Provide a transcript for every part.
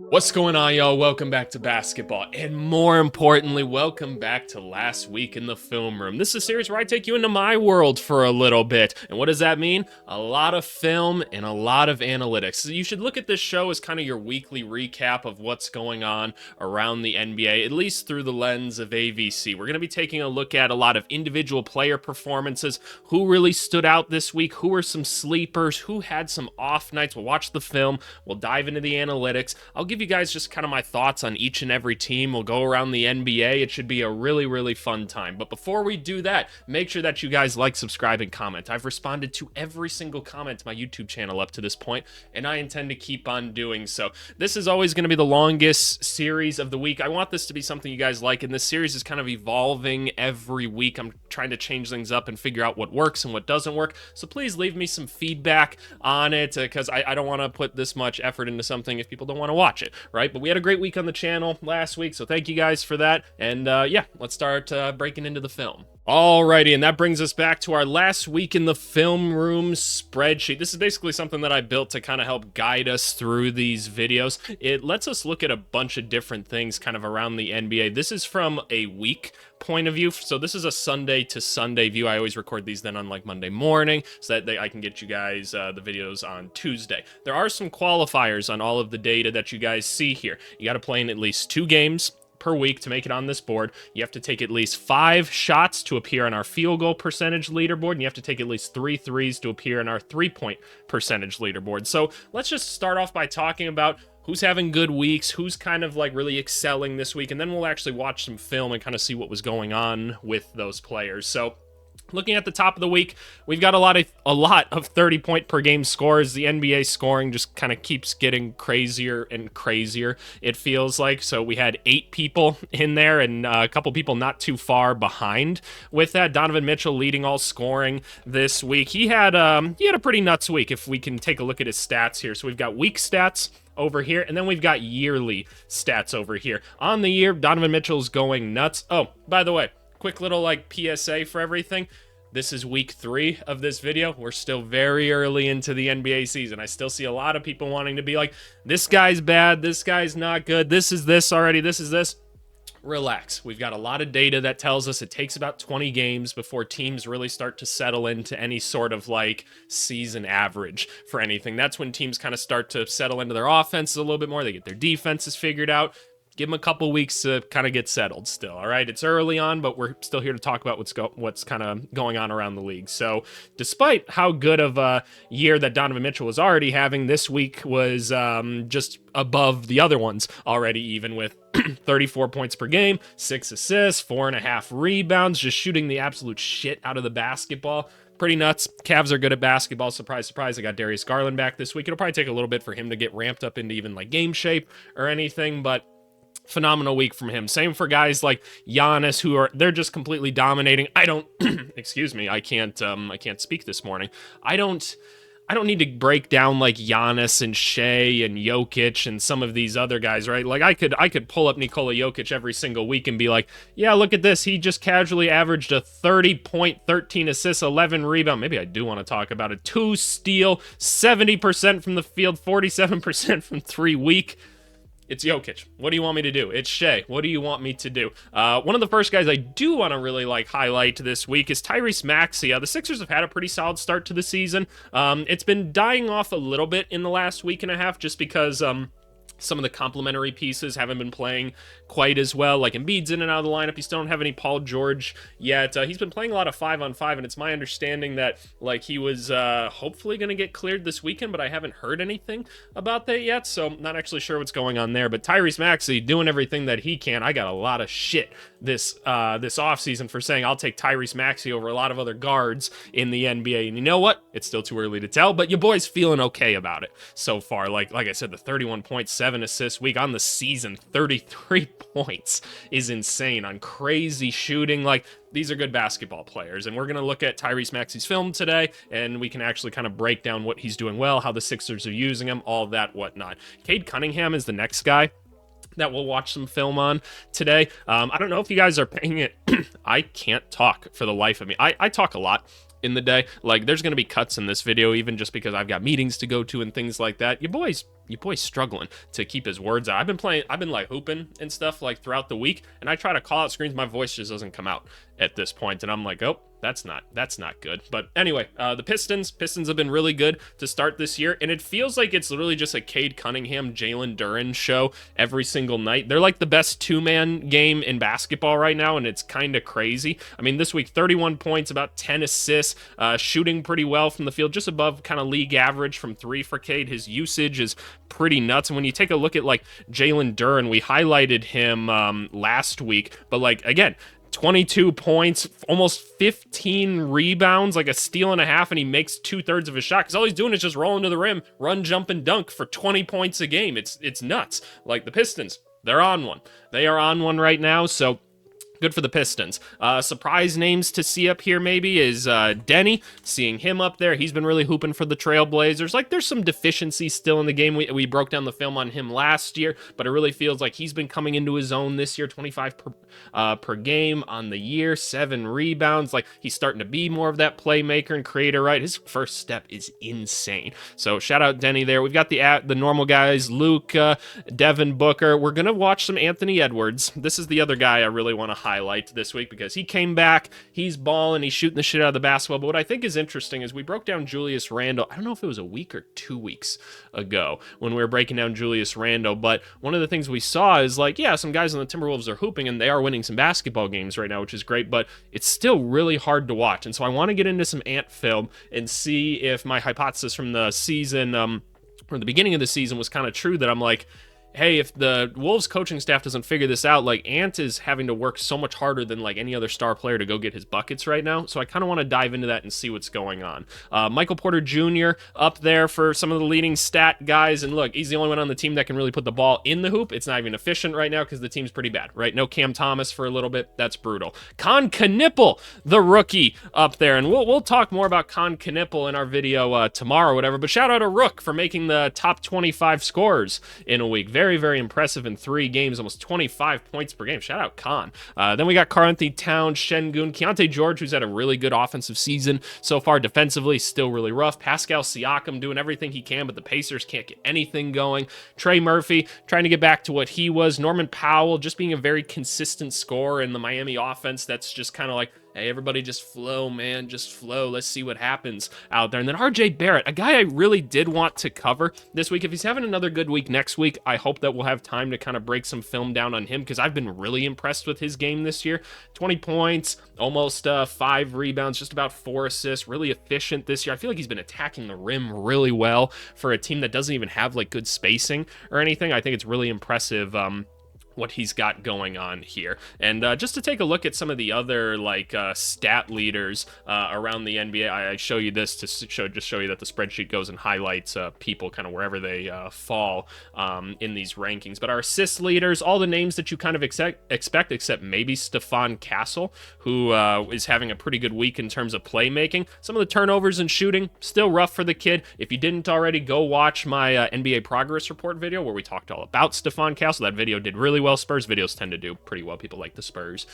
What's going on, y'all? Welcome back to basketball, and more importantly, welcome back to Last Week in the Film Room. This is a series where I take you into my world for a little bit, and what does that mean? A lot of film and a lot of analytics. So you should look at this show as kind of your weekly recap of what's going on around the NBA, at least through the lens of AVC. We're going to be taking a look at a lot of individual player performances, who really stood out this week, who were some sleepers, who had some off nights. We'll watch the film, we'll dive into the analytics. I'll give you guys just kind of my thoughts on each and every team. We'll go around the NBA. It should be a really fun time. But before we do that, make sure that you guys like, subscribe, and comment. I've responded to every single comment to my YouTube channel up to this point, and I intend to keep on doing so. This is always going to be the longest series of the week. I want this to be something you guys like, and this series is kind of evolving every week. I'm trying to change things up and figure out what works and what doesn't work. So please leave me some feedback on it, because I don't want to put this much effort into something if people don't want to watch it, right? But we had a great week on the channel last week, so thank you guys for that. And yeah, let's start breaking into the film. Alrighty, and that brings us back to our Last Week in the Film Room spreadsheet. This is basically something that I built to kind of help guide us through these videos. It lets us look at a bunch of different things kind of around the NBA. This is from a week point of view, so this is a Sunday to Sunday view. I always record these then on like Monday morning so that I can get you guys the videos on Tuesday. There are some qualifiers on all of the data that you guys see here. You got to play in at least 2 games per week to make it on this board. You have to take at least 5 shots to appear on our field goal percentage leaderboard, and you have to take at least 3 threes to appear in our 3-point percentage leaderboard. So let's just start off by talking about who's having good weeks, who's kind of like really excelling this week, and then we'll actually watch some film and kind of see what was going on with those players. So looking at the top of the week, we've got a lot of 30-point per game scores. The NBA scoring just kind of keeps getting crazier and crazier, it feels like. So we had 8 people in there, and a couple people not too far behind with that. Donovan Mitchell leading all scoring this week. He had a pretty nuts week if we can take a look at his stats here. So we've got week stats over here, and then we've got yearly stats over here. On the year, Donovan Mitchell's going nuts. Oh, by the way, quick little like PSA for everything. This is week 3 of this video. We're still very early into the NBA season. I still see a lot of people wanting to be like, this guy's bad, this guy's not good, this is this already, this is this. Relax. We've got a lot of data that tells us it takes about 20 games before teams really start to settle into any sort of like season average for anything. That's when teams kind of start to settle into their offenses a little bit more. They get their defenses figured out. Give them a couple weeks to kind of get settled still, all right? It's early on, but we're still here to talk about what's kind of going on around the league. So despite how good of a year that Donovan Mitchell was already having, this week was just above the other ones already, even with 34 points per game, 6 assists, 4.5 rebounds, just shooting the absolute shit out of the basketball. Pretty nuts. Cavs are good at basketball. Surprise, surprise. I got Darius Garland back this week. It'll probably take a little bit for him to get ramped up into even like game shape or anything, but phenomenal week from him. Same for guys like Giannis, they're just completely dominating. I don't excuse me, I can't speak this morning. I don't need to break down like Giannis and Shea and Jokic and some of these other guys, right? Like I could pull up Nikola Jokic every single week and be like, yeah, look at this. He just casually averaged a 30-point, 13 assists, 11 rebound. Maybe I do want to talk about it. 2 steal, 70% from the field, 47% from 3 week. It's Jokic. What do you want me to do? It's Shea. What do you want me to do? One of the first guys I do want to really like highlight this week is Tyrese Maxey. The Sixers have had a pretty solid start to the season. It's been dying off a little bit in the last week and a half just because some of the complementary pieces haven't been playing quite as well. Like Embiid's in and out of the lineup. You still don't have any Paul George yet. He's been playing a lot of 5-on-5, and it's my understanding that like he was hopefully going to get cleared this weekend, but I haven't heard anything about that yet, so I'm not actually sure what's going on there. But Tyrese Maxey doing everything that he can. I got a lot of shit this offseason for saying I'll take Tyrese Maxey over a lot of other guards in the NBA, and you know what? It's still too early to tell, but your boy's feeling okay about it so far. Like I said, the 31.7 assist week on the season, 33 points is insane on crazy shooting. Like, these are good basketball players, and we're going to look at Tyrese Maxey's film today, and we can actually kind of break down what he's doing well, how the Sixers are using him, all that whatnot. Cade Cunningham is the next guy that we'll watch some film on today. I don't know if you guys are paying it. I can't talk for the life of me. I talk a lot in the day. Like, there's going to be cuts in this video, even just because I've got meetings to go to and things like that. Your boy's struggling to keep his words out. I've been like hooping and stuff like throughout the week, and I try to call out screens. My voice just doesn't come out at this point, and I'm like, oh, that's not good. But anyway, the Pistons have been really good to start this year, and it feels like it's literally just a Cade Cunningham, Jalen Duren show every single night. They're like the best two-man game in basketball right now, and it's kind of crazy. I mean, this week, 31 points, about 10 assists, shooting pretty well from the field, just above kind of league average from three for Cade. His usage is pretty nuts, and when you take a look at like Jalen Duren, we highlighted him last week, but like, again, 22 points, almost 15 rebounds, like a steal and a half, and he makes 2/3 of his shot, because all he's doing is just rolling to the rim, run, jump, and dunk for 20 points a game. It's nuts. Like, the Pistons, they're on one. They are on one right now, so good for the Pistons. Surprise names to see up here maybe is Denny. Seeing him up there, he's been really hooping for the Trailblazers. Like, there's some deficiencies still in the game. We broke down the film on him last year, but it really feels like he's been coming into his own this year. 25 per game on the year, 7 rebounds. Like, he's starting to be more of that playmaker and creator, right? His first step is insane. So shout out Denny there. We've got the normal guys, Luka, Devin Booker. We're gonna watch some Anthony Edwards. This is the other guy I really want to highlight this week, because he came back, he's balling, he's shooting the shit out of the basketball. But what I think is interesting is we broke down Julius Randle. I don't know if it was a week or 2 weeks ago when we were breaking down Julius Randle, but one of the things we saw is like, yeah, some guys on the Timberwolves are hooping and they are winning some basketball games right now, which is great, but it's still really hard to watch. And so I want to get into some Ant film and see if my hypothesis from the season, from the beginning of the season, was kind of true, that I'm like, hey, if the Wolves coaching staff doesn't figure this out, like, Ant is having to work so much harder than like any other star player to go get his buckets right now. So I kind of want to dive into that and see what's going on. Michael Porter Jr. up there for some of the leading stat guys. And look, he's the only one on the team that can really put the ball in the hoop. It's not even efficient right now because the team's pretty bad, right? No Cam Thomas for a little bit. That's brutal. Con Knipple, the rookie, up there. And we'll talk more about Con Knipple in our video tomorrow or whatever. But shout out to Rook for making the top 25 scorers in a week. Very, very impressive in 3 games, almost 25 points per game. Shout out Khan. Then we got Karl-Anthony Towns, Şengün, Keontae George, who's had a really good offensive season so far. Defensively, still really rough. Pascal Siakam doing everything he can, but the Pacers can't get anything going. Trey Murphy trying to get back to what he was. Norman Powell just being a very consistent scorer in the Miami offense. That's just kind of like, hey, everybody just flow, man. Just flow. Let's see what happens out there. And then RJ Barrett, a guy I really did want to cover this week. If he's having another good week next week, I hope that we'll have time to kind of break some film down on him, because I've been really impressed with his game this year. 20 points, almost 5 rebounds, just about 4 assists. Really efficient this year. I feel like he's been attacking the rim really well for a team that doesn't even have like good spacing or anything. I think it's really impressive what he's got going on here. And just to take a look at some of the other like stat leaders around the NBA, I show you this to show you that the spreadsheet goes and highlights people kind of wherever they fall in these rankings. But our assist leaders, all the names that you kind of expect, except maybe Stephon Castle, who is having a pretty good week in terms of playmaking. Some of the turnovers and shooting, still rough for the kid. If you didn't already, go watch my NBA progress report video where we talked all about Stephon Castle. That video did really well. Spurs videos tend to do pretty well. People like the Spurs.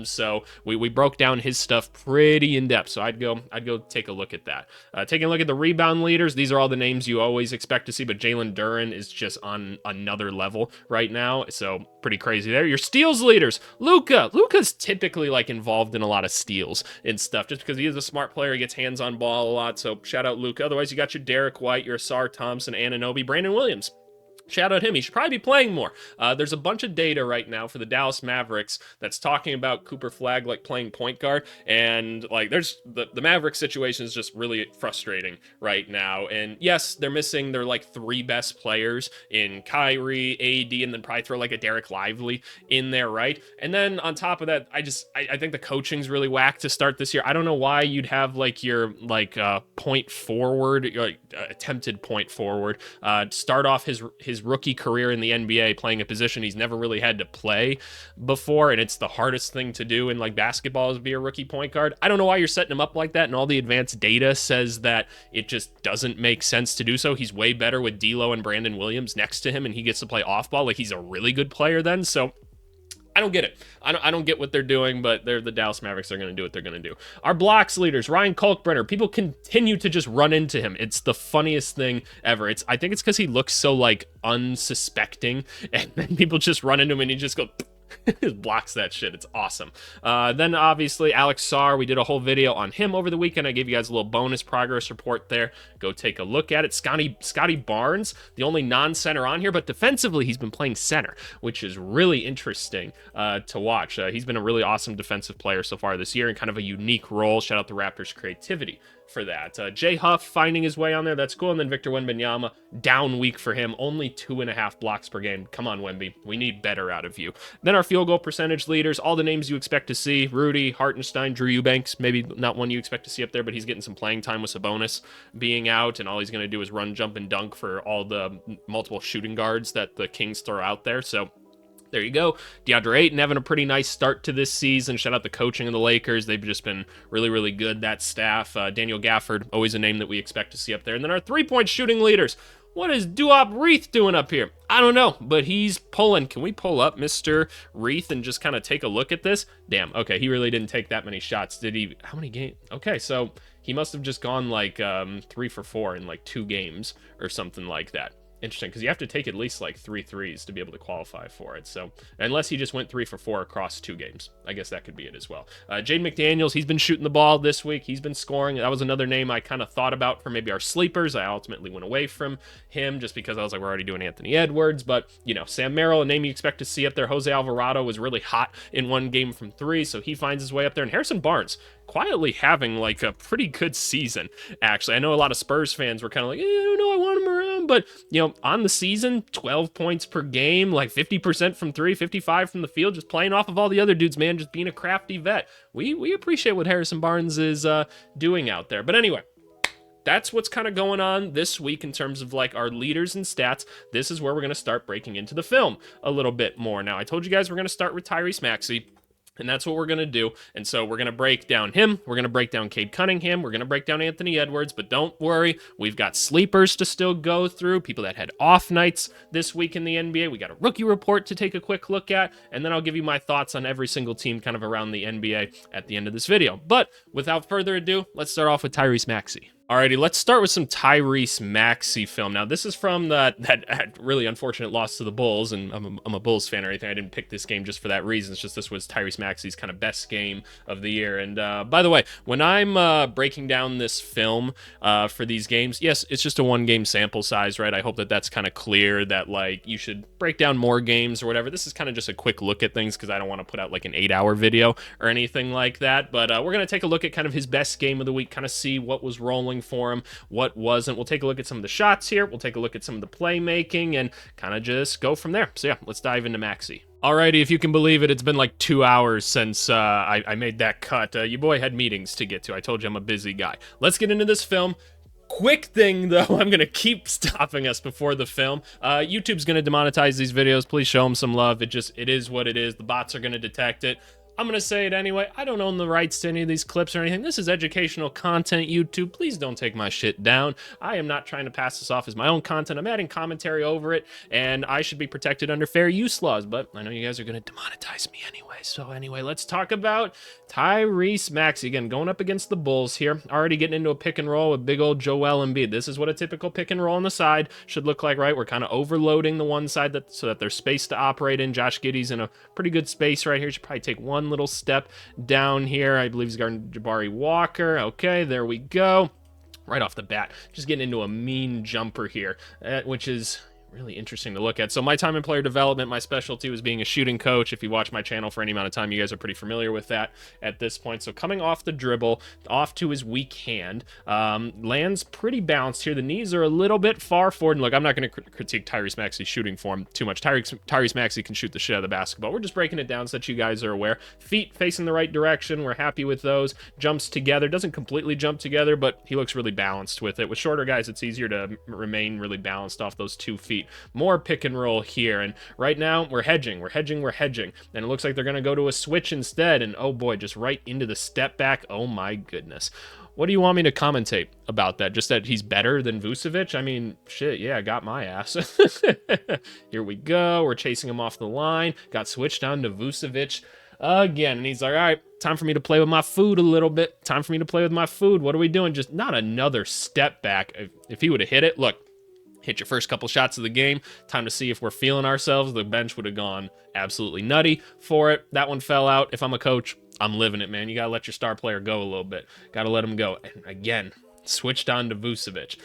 So we broke down his stuff pretty in depth. So I'd go take a look at that. Taking a look at the rebound leaders, these are all the names you always expect to see, but Jalen Duren is just on another level right now. So pretty crazy there. Your steals leaders, Luka's typically like involved in a lot of steals and stuff just because he is a smart player. He gets hands on ball a lot. So shout out Luka. Otherwise, you got your Derek White, your Asar Thompson, Anunoby, Brandon Williams. Shout out him. He should probably be playing more. There's a bunch of data right now for the Dallas Mavericks that's talking about Cooper Flag like playing point guard, and like there's the Mavericks situation is just really frustrating right now. And yes, they're missing their like 3 best players in Kyrie, AD, and then probably throw like a Derek Lively in there, right? And then on top of that, I think the coaching's really whack to start this year. I don't know why you'd have like your like point forward, like attempted point forward, start off his rookie career in the NBA playing a position he's never really had to play before, and it's the hardest thing to do in like basketball is be a rookie point guard. I don't know why you're setting him up like that, and all the advanced data says that it just doesn't make sense to do so. He's way better with D'Lo and Brandon Williams next to him, and he gets to play off ball. Like, he's a really good player then, so I don't get it. I don't get what they're doing, but they're the Dallas Mavericks. They're going to do what they're going to do. Our blocks leaders, Ryan Kalkbrenner, people continue to just run into him. It's the funniest thing ever. I think it's because he looks so, like, unsuspecting, and then people just run into him, and he just goes... blocks that shit. It's awesome. Then obviously Alex Sarr, we did a whole video on him over the weekend. I gave you guys a little bonus progress report there. Go take a look at it. Scotty Barnes, the only non-center on here, but defensively he's been playing center, which is really interesting to watch. He's been a really awesome defensive player so far this year in kind of a unique role. Shout out to Raptors creativity for that. Jay Huff finding his way on there. That's cool. And then Victor Wembanyama, down week for him. Only 2.5 blocks per game. Come on, Wemby. We need better out of you. Then our field goal percentage leaders, all the names you expect to see. Rudy, Hartenstein, Drew Eubanks. Maybe not one you expect to see up there, but he's getting some playing time with Sabonis being out, and all he's going to do is run, jump, and dunk for all the multiple shooting guards that the Kings throw out there. So there you go. DeAndre Ayton having a pretty nice start to this season. Shout out the coaching of the Lakers. They've just been really, really good, that staff. Daniel Gafford, always a name that we expect to see up there. And then our three-point shooting leaders. What is Duop Reith doing up here? I don't know, but he's pulling. Can we pull up Mr. Reith and just kind of take a look at this? Damn, okay, he really didn't take that many shots, did he? How many games? Okay, so he must have just gone like 3 for 4 in like 2 games or something like that. Interesting, because you have to take at least like 3 threes to be able to qualify for it. So unless he just went 3 for 4 across 2 games, I guess that could be it as well. Jaden McDaniels, he's been shooting the ball this week. He's been scoring. That was another name I kind of thought about for maybe our sleepers. I ultimately went away from him just because I was like, we're already doing Anthony Edwards. But, you know, Sam Merrill, a name you expect to see up there. Jose Alvarado was really hot in 1 game from 3, so he finds his way up there. And Harrison Barnes, quietly having like a pretty good season, actually. I know a lot of Spurs fans were kind of like, I don't know, I want him around, but, you know, on the season, 12 points per game, like 50% from 3, 55 from the field, just playing off of all the other dudes, man, just being a crafty vet. We appreciate what Harrison Barnes is doing out there. But anyway, that's what's kind of going on this week in terms of like our leaders and stats. This is where we're going to start breaking into the film a little bit more. Now, I told you guys we're going to start with Tyrese Maxey. And that's what we're going to do. And so we're going to break down him. We're going to break down Cade Cunningham. We're going to break down Anthony Edwards. But don't worry, we've got sleepers to still go through, people that had off nights this week in the NBA. We got a rookie report to take a quick look at. And then I'll give you my thoughts on every single team kind of around the NBA at the end of this video. But without further ado, let's start off with Tyrese Maxey. Alrighty, let's start with some Tyrese Maxey film. Now, this is from that really unfortunate loss to the Bulls, and I'm a Bulls fan or anything. I didn't pick this game just for that reason. It's just this was Tyrese Maxey's kind of best game of the year. And by the way, when I'm breaking down this film for these games, yes, it's just a 1-game sample size, right? I hope that that's kind of clear that, like, you should break down more games or whatever. This is kind of just a quick look at things because I don't want to put out like an 8-hour video or anything like that. But we're going to take a look at kind of his best game of the week, kind of see what was rolling for him, what wasn't. We'll take a look at some of the shots here. We'll take a look at some of the playmaking and kind of just go from there. So yeah, let's dive into Maxey. Alrighty, if you can believe it, it's been like 2 hours since I made that cut. Your boy had meetings to get to. I told you I'm a busy guy. Let's get into this film. Quick thing, though, I'm going to keep stopping us before the film. YouTube's going to demonetize these videos. Please show them some love. It is what it is. The bots are going to detect it. I'm going to say it anyway. I don't own the rights to any of these clips or anything. This is educational content, YouTube. Please don't take my shit down. I am not trying to pass this off as my own content. I'm adding commentary over it, and I should be protected under fair use laws, but I know you guys are going to demonetize me anyway. So anyway, let's talk about Tyrese Maxey. Again, going up against the Bulls here. Already getting into a pick and roll with big old Joel Embiid. This is what a typical pick and roll on the side should look like, right? We're kind of overloading the one side so that there's space to operate in. Josh Giddey's in a pretty good space right here. Should probably take one little step down here. I believe he's guarding Jabari Walker. Okay, there we go. Right off the bat, just getting into a mean jumper here, which is really interesting to look at. So my time in player development, my specialty was being a shooting coach. If you watch my channel for any amount of time, you guys are pretty familiar with that at this point. So coming off the dribble, off to his weak hand, lands pretty balanced here. The knees are a little bit far forward. And look, I'm not going to critique Tyrese Maxey's shooting form too much. Tyrese Maxey can shoot the shit out of the basketball. We're just breaking it down so that you guys are aware. Feet facing the right direction. We're happy with those. Jumps together. Doesn't completely jump together, but he looks really balanced with it. With shorter guys, it's easier to remain really balanced off those 2 feet. More pick and roll here, and right now we're hedging, and it looks like they're going to go to a switch instead, and oh boy, just right into the step back. Oh my goodness. What do you want me to commentate about that? Just that he's better than Vucevic? I mean, shit, yeah, got my ass. Here we go. We're chasing him off the line. Got switched down to Vucevic again. And he's like, all right, time for me to play with my food a little bit. Time for me to play with my food. What are we doing? Just not another step back. If he would have hit it, look, hit your first couple shots of the game. Time to see if we're feeling ourselves. The bench would have gone absolutely nutty for it. That one fell out. If I'm a coach, I'm living it, man. You got to let your star player go a little bit. Got to let him go. And again, switched on to Vucevic.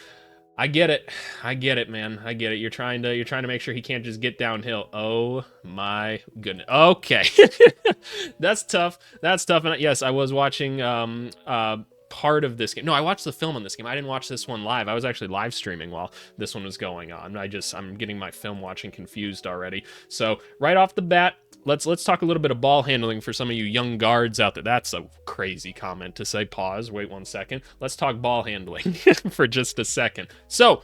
I get it. I get it, man. I get it. You're trying to make sure he can't just get downhill. Oh my goodness. Okay. That's tough. That's tough. And yes, I was watching part of this game. No, I watched the film on this game. I didn't watch this one live. I was actually live streaming while this one was going on. I'm getting my film watching confused already. So right off the bat, let's talk a little bit of ball handling for some of you young guards out there. That's a crazy comment to say. Pause. Wait 1 second. Let's talk ball handling for just a second. So,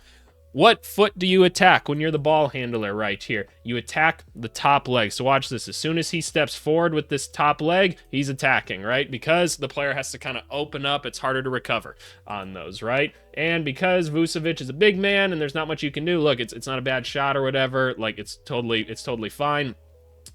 what foot do you attack when you're the ball handler right here? You attack the top leg. So watch this. As soon as he steps forward with this top leg, he's attacking, right? Because the player has to kind of open up. It's harder to recover on those, right? And because Vucevic is a big man and there's not much you can do, look, it's not a bad shot or whatever. Like, it's totally fine.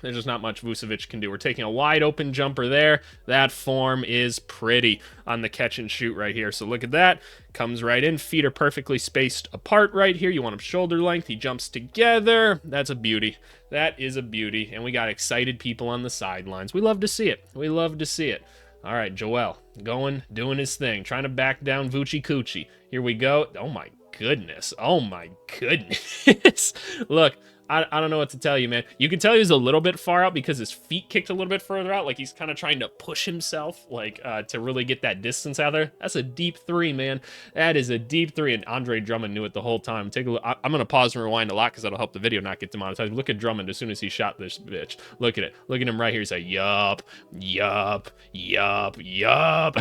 There's just not much Vucevic can do. We're taking a wide open jumper there. That form is pretty on the catch and shoot right here. So look at that. Comes right in. Feet are perfectly spaced apart right here. You want him shoulder length. He jumps together. That's a beauty. That is a beauty. And we got excited people on the sidelines. We love to see it. We love to see it. All right, Joel going, doing his thing, trying to back down Vucci Coochie. Here we go. Oh my goodness. Oh my goodness. Look. I don't know what to tell you, man. You can tell he was a little bit far out because his feet kicked a little bit further out. Like he's kind of trying to push himself, like to really get that distance out there. That's a deep three, man. That is a deep three. And Andre Drummond knew it the whole time. Take a look. I'm going to pause and rewind a lot because that'll help the video not get demonetized. Look at Drummond as soon as he shot this bitch. Look at it. Look at him right here. He's like, yup, yup, yup, yup.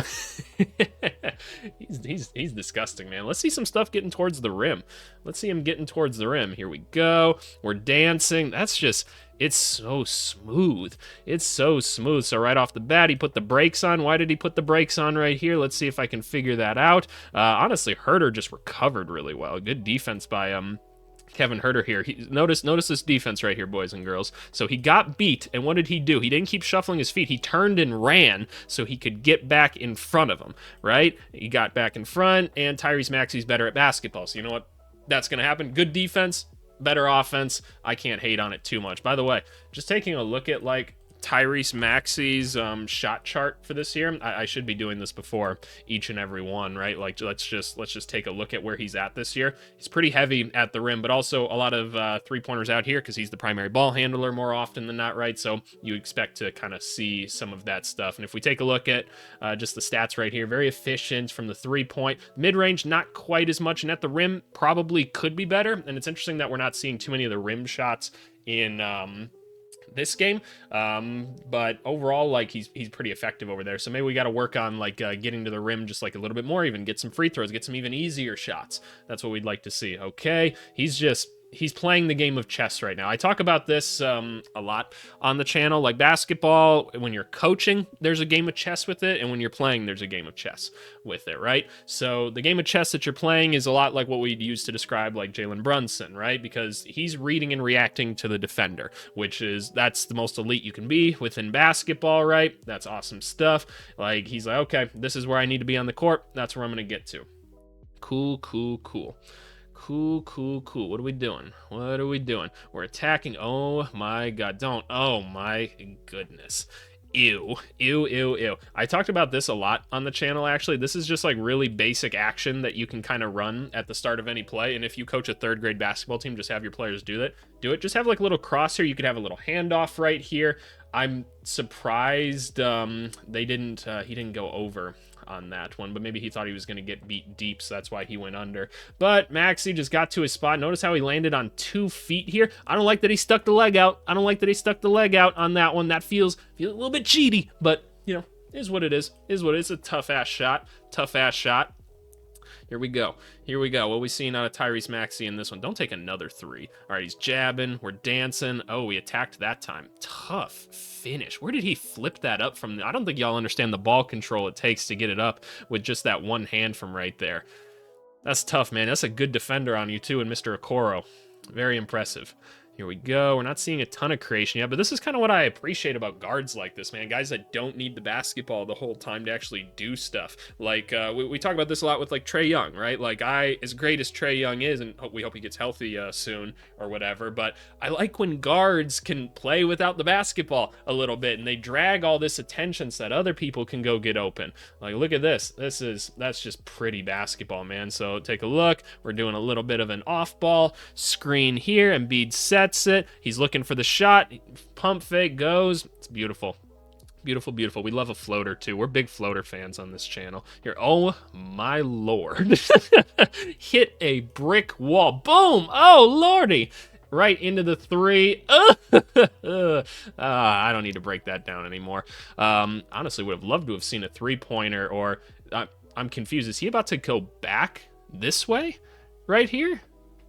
He's disgusting, man. Let's see some stuff getting towards the rim. Let's see him getting towards the rim. Here we go. We're dancing. That's just, it's so smooth. It's so smooth. So right off the bat, he put the brakes on. Why did he put the brakes on right here? Let's see if I can figure that out. Honestly, Herter just recovered really well. Good defense by Kevin Herter here. Notice this defense right here, boys and girls. So he got beat, and what did he do? He didn't keep shuffling his feet. He turned and ran so he could get back in front of him, right? He got back in front, and Tyrese Maxey's better at basketball. So you know what? That's going to happen. Good defense, better offense. I can't hate on it too much. By the way, just taking a look at like Tyrese Maxey's shot chart for this year. I should be doing this before each and every one, right? Like let's just take a look at where he's at this year. He's pretty heavy at the rim, but also a lot of three-pointers out here because he's the primary ball handler more often than not, right? So you expect to kind of see some of that stuff. And if we take a look at just the stats right here, very efficient from the three-point. Mid-range, not quite as much, and at the rim probably could be better. And it's interesting that we're not seeing too many of the rim shots in this game, but overall, like he's pretty effective over there. So maybe we got to work on like getting to the rim just like a little bit more, even get some free throws, get some even easier shots. That's what we'd like to see. Okay, he's playing the game of chess right now. I talk about this a lot on the channel. Like basketball, when you're coaching, there's a game of chess with it, and when you're playing, there's a game of chess with it, right? So the game of chess that you're playing is a lot like what we'd use to describe like Jalen Brunson, right? Because he's reading and reacting to the defender, that's the most elite you can be within basketball, right? That's awesome stuff. Like he's like, okay, this is where I need to be on the court. That's where I'm going to get to. Cool. Cool. What are we doing? We're attacking. Oh my god, don't. Oh my goodness. Ew. I talked about this a lot on the channel, actually. This is just like really basic action that you can kind of run at the start of any play. And if you coach a third grade basketball team, just have your players do it. Just have like a little cross here. You could have a little handoff right here. I'm surprised he didn't go over on that one, but maybe he thought he was going to get beat deep, so that's why he went under. But Maxey just got to his spot. Notice how he landed on 2 feet here. I don't like that he stuck the leg out. On that one. That feels a little bit cheaty, but you know, is what it is. It's a tough ass shot. Here Here we go. Here we go. What are we seeing out of Tyrese Maxey in this one? Don't take another three. All right, he's jabbing. We're dancing. Oh, we attacked that time. Tough finish. Where did he flip that up from? I don't think y'all understand the ball control it takes to get it up with just that one hand from right there. That's tough, man. That's a good defender on you, too, and Mr. Okoro. Very impressive. Here we go. We're not seeing a ton of creation yet, but this is kind of what I appreciate about guards like this, man. Guys that don't need the basketball the whole time to actually do stuff. Like, we talk about this a lot with, like, Trae Young, right? Like, as great as Trae Young is, and we hope he gets healthy soon or whatever, but I like when guards can play without the basketball a little bit, and they drag all this attention so that other people can go get open. Like, look at this. That's just pretty basketball, man. So take a look. We're doing a little bit of an off-ball screen here, and Embiid sets it. He's looking for the shot. Pump fake goes. It's beautiful. Beautiful, beautiful. We love a floater, too. We're big floater fans on this channel. Here, oh, my Lord. Hit a brick wall. Boom! Oh, Lordy! Right into the three. I don't need to break that down anymore. Honestly, would have loved to have seen a three-pointer, or... I'm confused. Is he about to go back this way? Right here?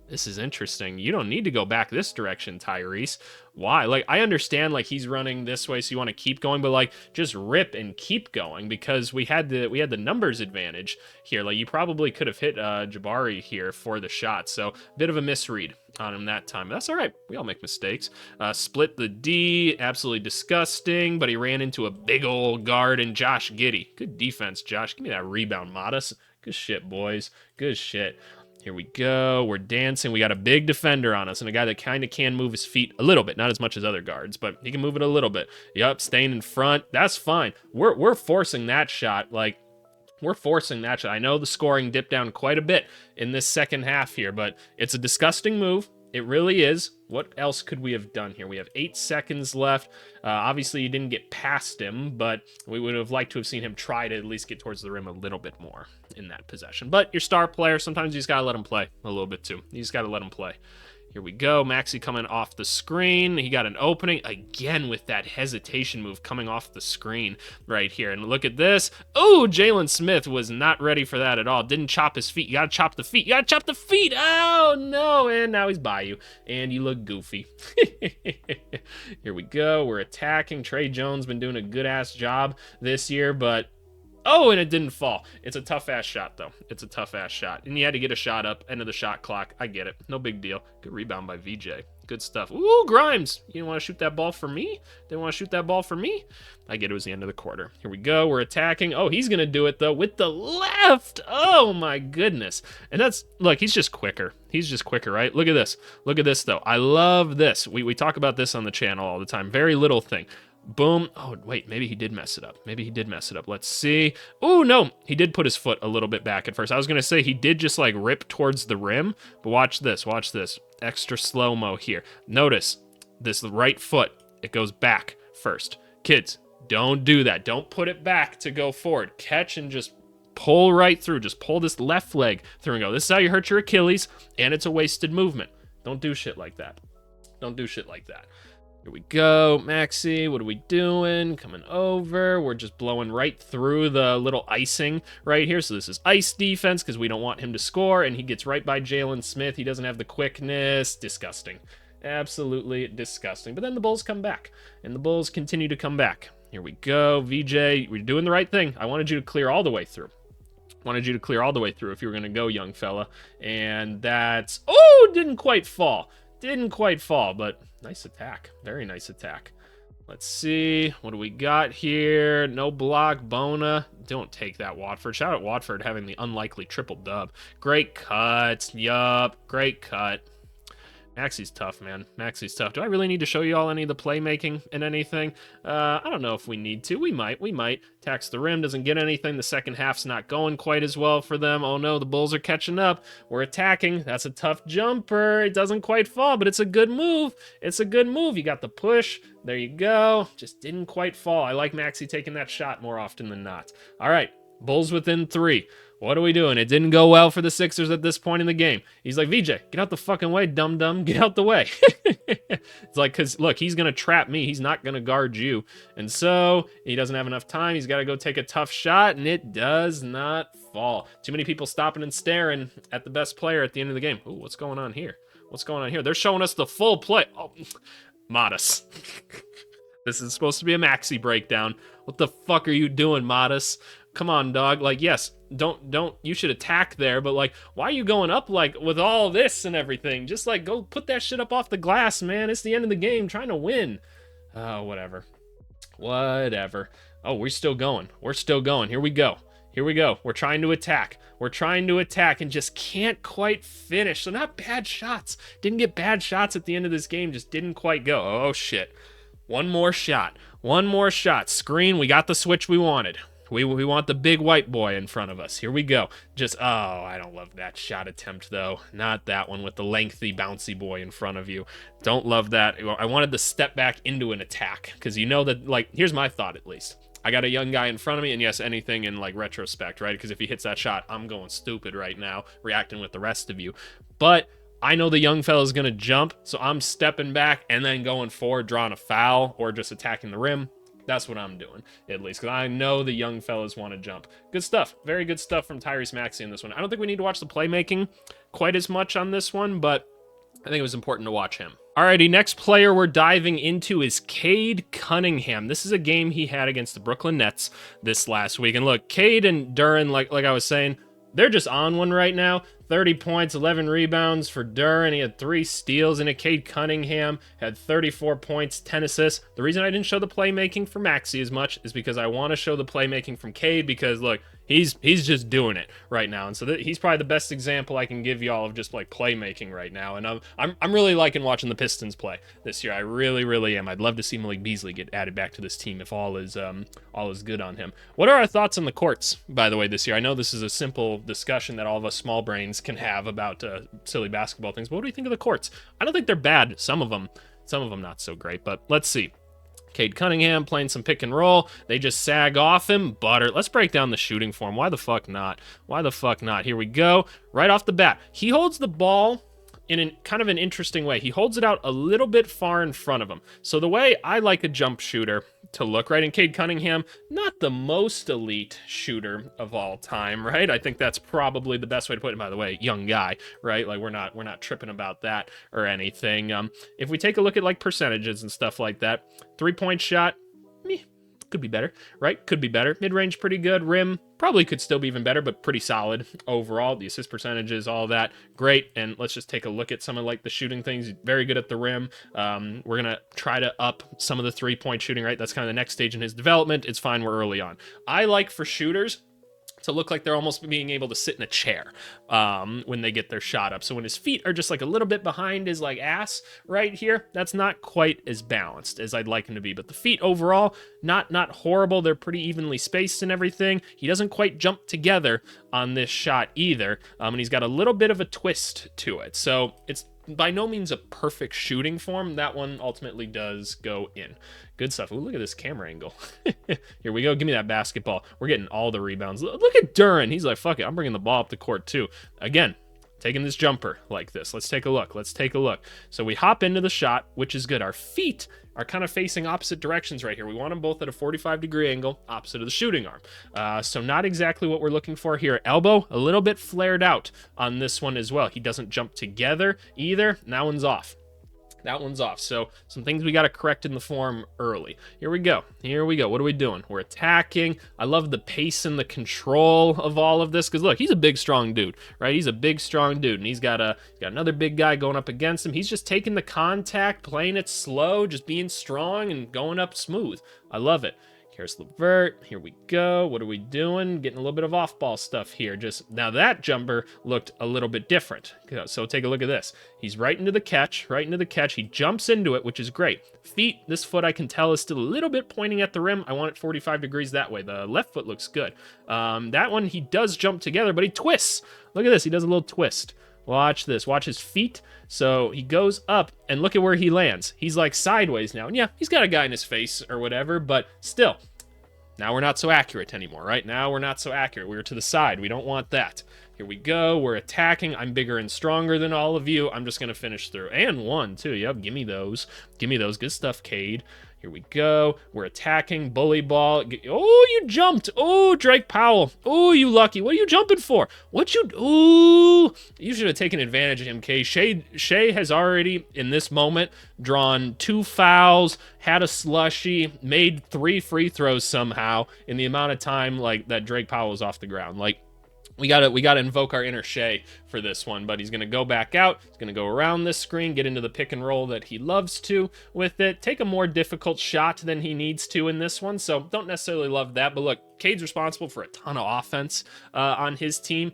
This is interesting. You don't need to go back this direction, Tyrese. Why? Like, I understand, like, he's running this way, so you want to keep going, but, like, just rip and keep going, because we had the numbers advantage here. Like, you probably could have hit Jabari here for the shot, so bit of a misread on him that time. But that's all right. We all make mistakes. Split the D. Absolutely disgusting, but he ran into a big old guard and Josh Giddey. Good defense, Josh. Give me that rebound, Modest. Good shit, boys. Good shit. Here we go. We're dancing. We got a big defender on us and a guy that kind of can move his feet a little bit. Not as much as other guards, but he can move it a little bit. Yup, staying in front. That's fine. We're forcing that shot. Like, we're forcing that shot. I know the scoring dipped down quite a bit in this second half here, but it's a disgusting move. It really is. What else could we have done here? We have 8 seconds left. Obviously, you didn't get past him, but we would have liked to have seen him try to at least get towards the rim a little bit more in that possession. But your star player, sometimes you just got to let him play a little bit too. You just got to let him play. Here we go. Maxey coming off the screen. He got an opening again with that hesitation move coming off the screen right here. And look at this. Oh, Jalen Smith was not ready for that at all. Didn't chop his feet. You got to chop the feet. You got to chop the feet. Oh, no. And now he's by you. And you look goofy. Here we go. We're attacking. Trey Jones been doing a good-ass job this year, but... Oh, and it didn't fall. It's a tough-ass shot, though. It's a tough-ass shot. And you had to get a shot up. End of the shot clock. I get it. No big deal. Good rebound by VJ. Good stuff. Ooh, Grimes. You didn't want to shoot that ball for me? Didn't want to shoot that ball for me? I get it was the end of the quarter. Here we go. We're attacking. Oh, he's going to do it, though, with the left. Oh, my goodness. And that's, look, he's just quicker. He's just quicker, right? Look at this. Look at this, though. I love this. We talk about this on the channel all the time. Very little thing. Boom. Oh, wait, maybe he did mess it up. Maybe he did mess it up. Let's see. Oh, no. He did put his foot a little bit back at first. I was going to say he did just, like, rip towards the rim, but watch this. Watch this. Extra slow-mo here. Notice this right foot. It goes back first. Kids, don't do that. Don't put it back to go forward. Catch and just pull right through. Just pull this left leg through and go. This is how you hurt your Achilles, and it's a wasted movement. Don't do shit like that. Don't do shit like that. Here we go, Maxey, what are we doing? Coming over, we're just blowing right through the little icing right here. So this is ice defense because we don't want him to score, and he gets right by Jalen Smith. He doesn't have the quickness. Disgusting. Absolutely disgusting. But then the Bulls come back, and the Bulls continue to come back. Here we go, VJ, we're doing the right thing. I wanted you to clear all the way through. Wanted you to clear all the way through if you were going to go, young fella. And that's... Oh, didn't quite fall. Didn't quite fall, but nice attack. Very nice attack. Let's see. What do we got here? No block. Bona. Don't take that, Watford. Shout out Watford having the unlikely triple dub. Great cut. Yup. Great cut. Maxey's tough, man. Maxey's tough. Do I really need to show you all any of the playmaking and anything? I don't know if we need to. We might. Tax the rim, doesn't get anything. The second half's not going quite as well for them. Oh no, the Bulls are catching up. We're attacking. That's a tough jumper. It doesn't quite fall, but it's a good move. It's a good move. You got the push. There you go. Just didn't quite fall. I like Maxey taking that shot more often than not. All right. Bulls within 3. What are we doing? It didn't go well for the Sixers at this point in the game. He's like, VJ, get out the fucking way, dum-dum. Get out the way. It's like, because, look, he's going to trap me. He's not going to guard you. And so he doesn't have enough time. He's got to go take a tough shot, and it does not fall. Too many people stopping and staring at the best player at the end of the game. Ooh, what's going on here? What's going on here? They're showing us the full play. Oh, Modest. This is supposed to be a maxi breakdown. What the fuck are you doing, Modest? Come on, dog. Like, yes, don't, you should attack there, but like, why are you going up like with all this and everything? Just like, go put that shit up off the glass, man. It's the end of the game, trying to win. Oh, whatever. Whatever. Oh, we're still going. We're still going. Here we go. Here we go. We're trying to attack. We're trying to attack and just can't quite finish. So not bad shots. Didn't get bad shots at the end of this game. Just didn't quite go. Oh, shit. One more shot. One more shot. Screen. We got the switch we wanted. We want the big white boy in front of us. Here we go. Just, oh, I don't love that shot attempt, though. Not that one with the lengthy, bouncy boy in front of you. Don't love that. I wanted to step back into an attack because you know that, like, here's my thought at least. I got a young guy in front of me, and yes, anything in, like, retrospect, right? Because if he hits that shot, I'm going stupid right now, reacting with the rest of you. But I know the young fella's going to jump, so I'm stepping back and then going forward, drawing a foul, or just attacking the rim. That's what I'm doing, at least, because I know the young fellas want to jump. Good stuff. Very good stuff from Tyrese Maxey in this one. I don't think we need to watch the playmaking quite as much on this one, but I think it was important to watch him. Alrighty, next player we're diving into is Cade Cunningham. This is a game he had against the Brooklyn Nets this last week. And look, Cade and Duren, like I was saying, they're just on one right now. 30 points, 11 rebounds for Duren. He had 3 steals in it. Cade Cunningham had 34 points, 10 assists. The reason I didn't show the playmaking for Maxey as much is because I want to show the playmaking from Cade because, look, he's just doing it right now. And so he's probably the best example I can give y'all of just, like, playmaking right now. And I'm really liking watching the Pistons play this year. I really, really am. I'd love to see Malik Beasley get added back to this team if all is good on him. What are our thoughts on the courts, by the way, this year? I know this is a simple discussion that all of us small brains can have about silly basketball things, but what do you think of the courts? I don't think they're bad. Some of them not so great, but let's see. Cade Cunningham playing some pick and roll. They just sag off him. Butter. Let's break down the shooting for him. Why the fuck not? Why the fuck not? Here we go. Right off the bat. He holds the ball in kind of an interesting way. He holds it out a little bit far in front of him. So the way I like a jump shooter to look, right? And Cade Cunningham, not the most elite shooter of all time, right? I think that's probably the best way to put it. By the way, young guy, right? Like we're not tripping about that or anything. If we take a look at like percentages and stuff like that, 3-point shot, meh. Could be better, right? Could be better. Mid-range, pretty good. Rim, probably could still be even better, but pretty solid overall. The assist percentages, all that, great. And let's just take a look at some of like the shooting things. Very good at the rim. We're going to try to up some of the 3-point shooting, right? That's kind of the next stage in his development. It's fine. We're early on. I like for shooters to look like they're almost being able to sit in a chair when they get their shot up. So when his feet are just like a little bit behind his like ass right here, that's not quite as balanced as I'd like him to be. But the feet overall, not horrible. They're pretty evenly spaced and everything. He doesn't quite jump together on this shot either. And he's got a little bit of a twist to it. So it's by no means a perfect shooting form. That one ultimately does go in. Good stuff. Ooh, look at this camera angle. Here we go. Give me that basketball. We're getting all the rebounds. Look at Duren. He's like, fuck it. I'm bringing the ball up the court too. Again, taking this jumper like this. Let's take a look. Let's take a look. So we hop into the shot, which is good. Our feet are kind of facing opposite directions right here. We want them both at a 45-degree angle, opposite of the shooting arm. So not exactly what we're looking for here. Elbow, a little bit flared out on this one as well. He doesn't jump together either. And that one's off. That one's off. So some things we got to correct in the form early. Here we go. Here we go. What are we doing? We're attacking. I love the pace and the control of all of this because look, he's a big, strong dude, right? He's a big, strong dude, and he's got another big guy going up against him. He's just taking the contact, playing it slow, just being strong and going up smooth. I love it. Here's Levert. Here we go. What are we doing? Getting a little bit of off-ball stuff here. Just now that jumper looked a little bit different. So take a look at this. He's right into the catch, right into the catch. He jumps into it, which is great. Feet, this foot I can tell is still a little bit pointing at the rim. I want it 45 degrees that way. The left foot looks good. That one, he does jump together, but he twists. Look at this. He does a little twist. Watch this. Watch his feet. So he goes up, and look at where he lands. He's like sideways now. And yeah, he's got a guy in his face or whatever, but still, Now we're not so accurate anymore, right? Now we're not so accurate. We're to the side. We don't want that. Here we go. We're attacking. I'm bigger and stronger than all of you. I'm just going to finish through. And one, too. Yep, give me those. Give me those. Good stuff, Cade. Here we go. We're attacking. Bully ball. Oh, you jumped. Oh, Drake Powell. Oh, you lucky. What are you jumping for? Ooh. You should have taken advantage of him, Kay. Shea has already, in this moment, drawn 2 fouls, had a slushy, made 3 free throws somehow in the amount of time like that Drake Powell was off the ground. Like, we gotta invoke our inner Shea for this one, but he's gonna go back out. He's gonna go around this screen, get into the pick and roll that he loves to with it. Take a more difficult shot than he needs to in this one, so don't necessarily love that. But look, Cade's responsible for a ton of offense on his team.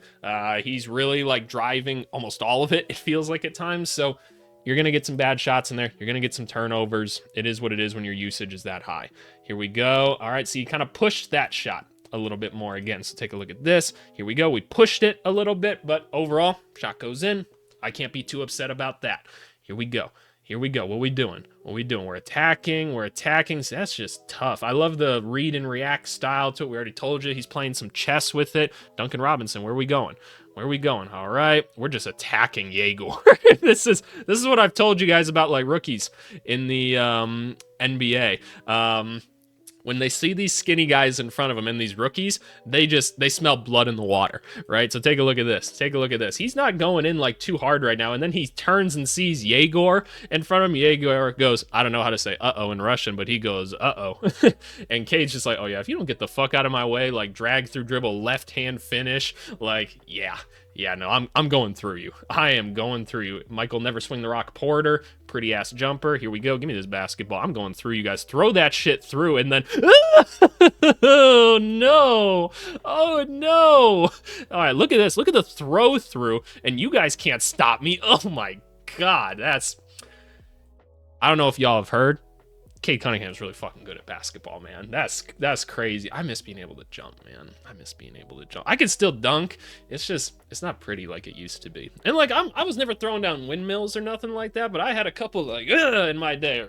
He's really like driving almost all of it. It feels like at times. So you're gonna get some bad shots in there. You're gonna get some turnovers. It is what it is when your usage is that high. Here we go. All right, so you kind of pushed that shot a little bit more again. So take a look at this. Here we go. We pushed it a little bit, but overall, shot goes in. I can't be too upset about that. Here we go. Here we go. What are we doing? What are we doing? We're attacking. We're attacking. So that's just tough. I love the read and react style to it. We already told you he's playing some chess with it. Duncan Robinson, where are we going? Where are we going? All right. We're just attacking Yegor. This is what I've told you guys about like rookies in the NBA. When they see these skinny guys in front of them and these rookies, they smell blood in the water, right? So take a look at this. Take a look at this. He's not going in like too hard right now. And then he turns and sees Yegor in front of him. Yegor goes, I don't know how to say uh-oh in Russian, but he goes, uh-oh. And Cade's just like, oh yeah, if you don't get the fuck out of my way, like drag through dribble, left hand finish, like, yeah, no, I'm going through you. I am going through you. Michael Never Swing the Rock Porter, pretty ass jumper. Here we go. Give me this basketball. I'm going through you guys. Throw that shit through and then, oh no, oh no. All right, look at this. Look at the throw through, and you guys can't stop me. Oh my God, I don't know if y'all have heard. Cade Cunningham's really fucking good at basketball, man. That's crazy. I miss being able to jump, man. I miss being able to jump. I can still dunk. It's not pretty like it used to be. And like I was never throwing down windmills or nothing like that, but I had a couple like in my day,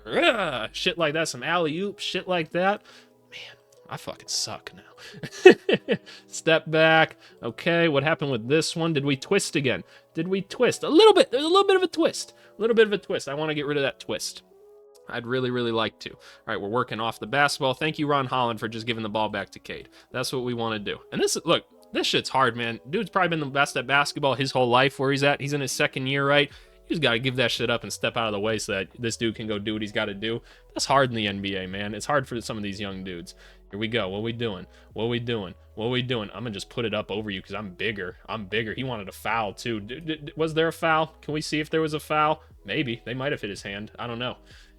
shit like that, some alley-oop shit like that. Man, I fucking suck now. Step back. Okay, what happened with this one? Did we twist again? Did we twist? A little bit. There's a little bit of a twist. A little bit of a twist. I want to get rid of that twist. I'd really, really like to. All right, we're working off the basketball. Thank you, Ron Holland, for just giving the ball back to Cade. That's what we want to do. And look, this shit's hard, man. Dude's probably been the best at basketball his whole life where he's at. He's in his 2nd year, right? You just got to give that shit up and step out of the way so that this dude can go do what he's got to do. That's hard in the NBA, man. It's hard for some of these young dudes. Here we go. What are we doing? What are we doing? What are we doing? I'm going to just put it up over you because I'm bigger. I'm bigger. He wanted a foul, too. Was there a foul? Can we see if there was a foul? Maybe. They might have hit his hand. I don't know.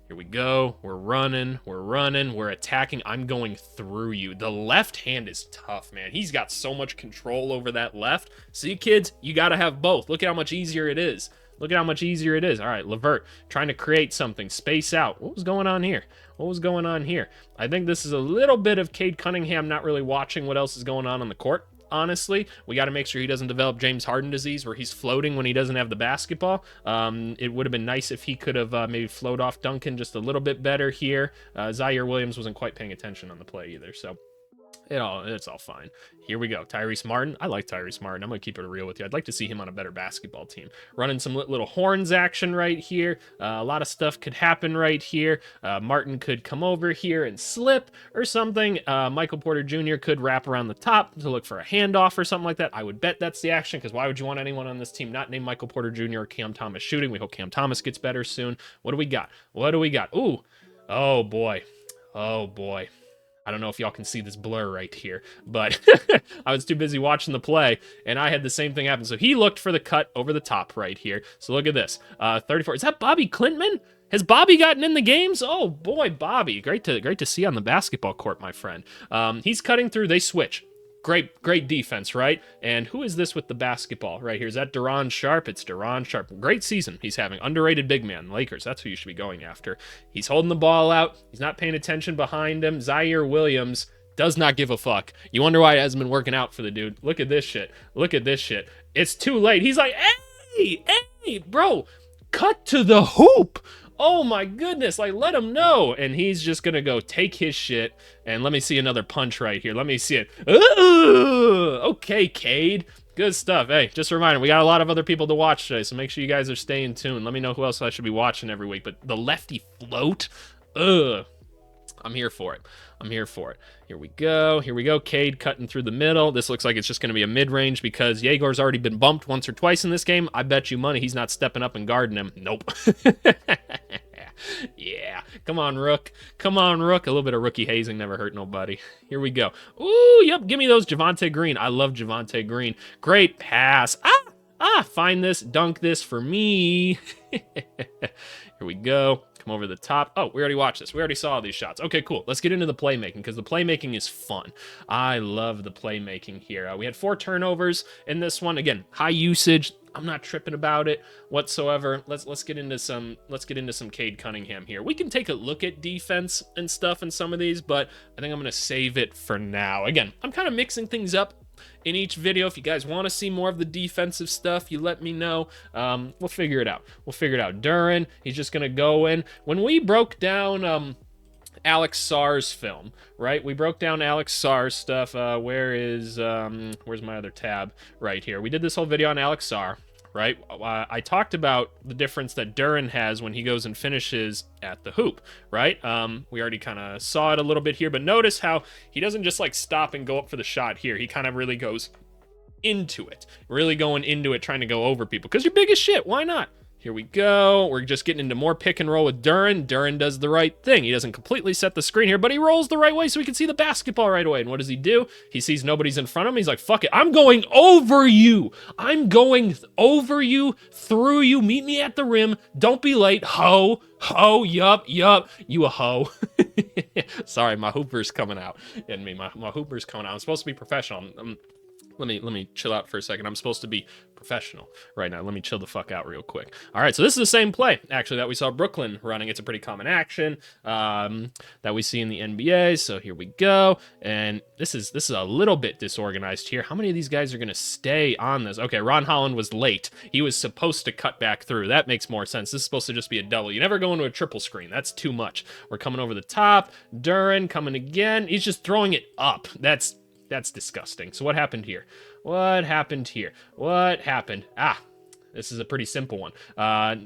Here we go. We're running. We're attacking. I'm going through you. The left hand is tough, man. He's got so much control over that left. See, kids, you got to have both. Look at how much easier it is. Look at how much easier it is. All right, Levert trying to create something. Space out. What was going on here? What was going on here? I think this is a little bit of Cade Cunningham not really watching what else is going on the court. Honestly, we got to make sure he doesn't develop James Harden disease where he's floating when he doesn't have the basketball. It would have been nice if he could have maybe float off Duncan just a little bit better here. Zaire Williams wasn't quite paying attention on the play either, so it's all fine. Here we go. Tyrese Martin. I like Tyrese Martin. I'm going to keep it real with you. I'd like to see him on a better basketball team. Running some little horns action right here. A lot of stuff could happen right here. Martin could come over here and slip or something. Michael Porter Jr. could wrap around the top to look for a handoff or something like that. I would bet that's the action because why would you want anyone on this team not named Michael Porter Jr. or Cam Thomas shooting? We hope Cam Thomas gets better soon. What do we got? What do we got? Ooh. Oh, boy. Oh, boy. I don't know if y'all can see this blur right here, but I was too busy watching the play, and I had the same thing happen. So he looked for the cut over the top right here. So look at this. 34. Is that Bobby Clintman? Has Bobby gotten in the games? Oh, boy, Bobby. Great to see on the basketball court, my friend. He's cutting through. They switch. Great defense, right? And who is this with the basketball right here? Is that Deron Sharp? It's Deron Sharp. Great season he's having. Underrated big man. Lakers, that's who you should be going after. He's holding the ball out. He's not paying attention behind him. Zaire Williams does not give a fuck. You wonder why it hasn't been working out for the dude. Look at this shit. Look at this shit. It's too late. He's like, hey, bro. Cut to the hoop. Oh my goodness, like let him know. And he's just gonna go take his shit. And let me see another punch right here. Let me see it. Ooh, okay, Cade. Good stuff. Hey, just a reminder, we got a lot of other people to watch today, so make sure you guys are staying tuned. Let me know who else I should be watching every week. But the lefty float, ugh. I'm here for it. I'm here for it. Here we go. Here we go. Cade cutting through the middle. This looks like it's just going to be a mid-range because Yegor's already been bumped once or twice in this game. I bet you money he's not stepping up and guarding him. Nope. Yeah. Come on, Rook. Come on, Rook. A little bit of rookie hazing never hurt nobody. Here we go. Ooh, yep. Give me those Javonte Green. I love Javonte Green. Great pass. Find this. Dunk this for me. Here we go. Come over the top. Oh, we already watched this. We already saw these shots. Okay, cool. Let's get into the playmaking because the playmaking is fun. I love the playmaking here. We had 4 turnovers in this one. Again, high usage. I'm not tripping about it whatsoever. Let's get into some Cade Cunningham here. We can take a look at defense and stuff in some of these, but I think I'm gonna save it for now. Again, I'm kind of mixing things up in each video. If you guys want to see more of the defensive stuff, you let me know. We'll figure it out. We'll figure it out. Duren, he's just gonna go in. When we broke down Alex Sarr's film, right? We broke down Alex Sarr's stuff. Where's my other tab? Right here. We did this whole video on Alex Sarr, right? I talked about the difference that Duren has when he goes and finishes at the hoop, right? We already kind of saw it a little bit here, but notice how he doesn't just like stop and go up for the shot here. He kind of really goes into it, really going into it, trying to go over people because you're big as shit. Why not? Here we go. We're just getting into more pick and roll with Duren. Duren does the right thing. He doesn't completely set the screen here, but he rolls the right way so he can see the basketball right away. And what does he do? He sees nobody's in front of him. He's like, fuck it. I'm going over you. I'm going over you, through you. Meet me at the rim. Don't be late. Ho. Ho. Yup. You a ho. Sorry, my hooper's coming out in me. My hooper's coming out. I'm supposed to be professional. Let me chill out for a second. I'm supposed to be professional right now. Let me chill the fuck out real quick. All right, so this is the same play, actually, that we saw Brooklyn running. It's a pretty common action that we see in the NBA. So here we go. And this is a little bit disorganized here. How many of these guys are going to stay on this? Okay, Ron Holland was late. He was supposed to cut back through. That makes more sense. This is supposed to just be a double. You never go into a triple screen. That's too much. We're coming over the top. Duren coming again. He's just throwing it up. That's disgusting. So what happened here? What happened here? What happened? This is a pretty simple one.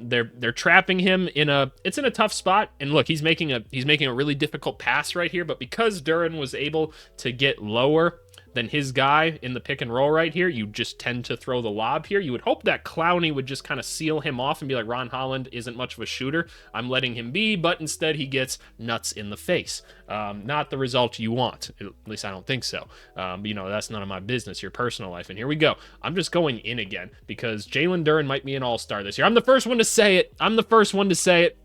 They're trapping him it's in a tough spot. And look, he's making a really difficult pass right here, but because Duren was able to get lower than his guy in the pick and roll right here, you just tend to throw the lob here. You would hope that Clowney would just kind of seal him off and be like, Ron Holland isn't much of a shooter. I'm letting him be, but instead he gets nuts in the face. Not the result you want. At least I don't think so. But that's none of my business, your personal life. And here we go. I'm just going in again because Jalen Duren might be an all-star this year. I'm the first one to say it.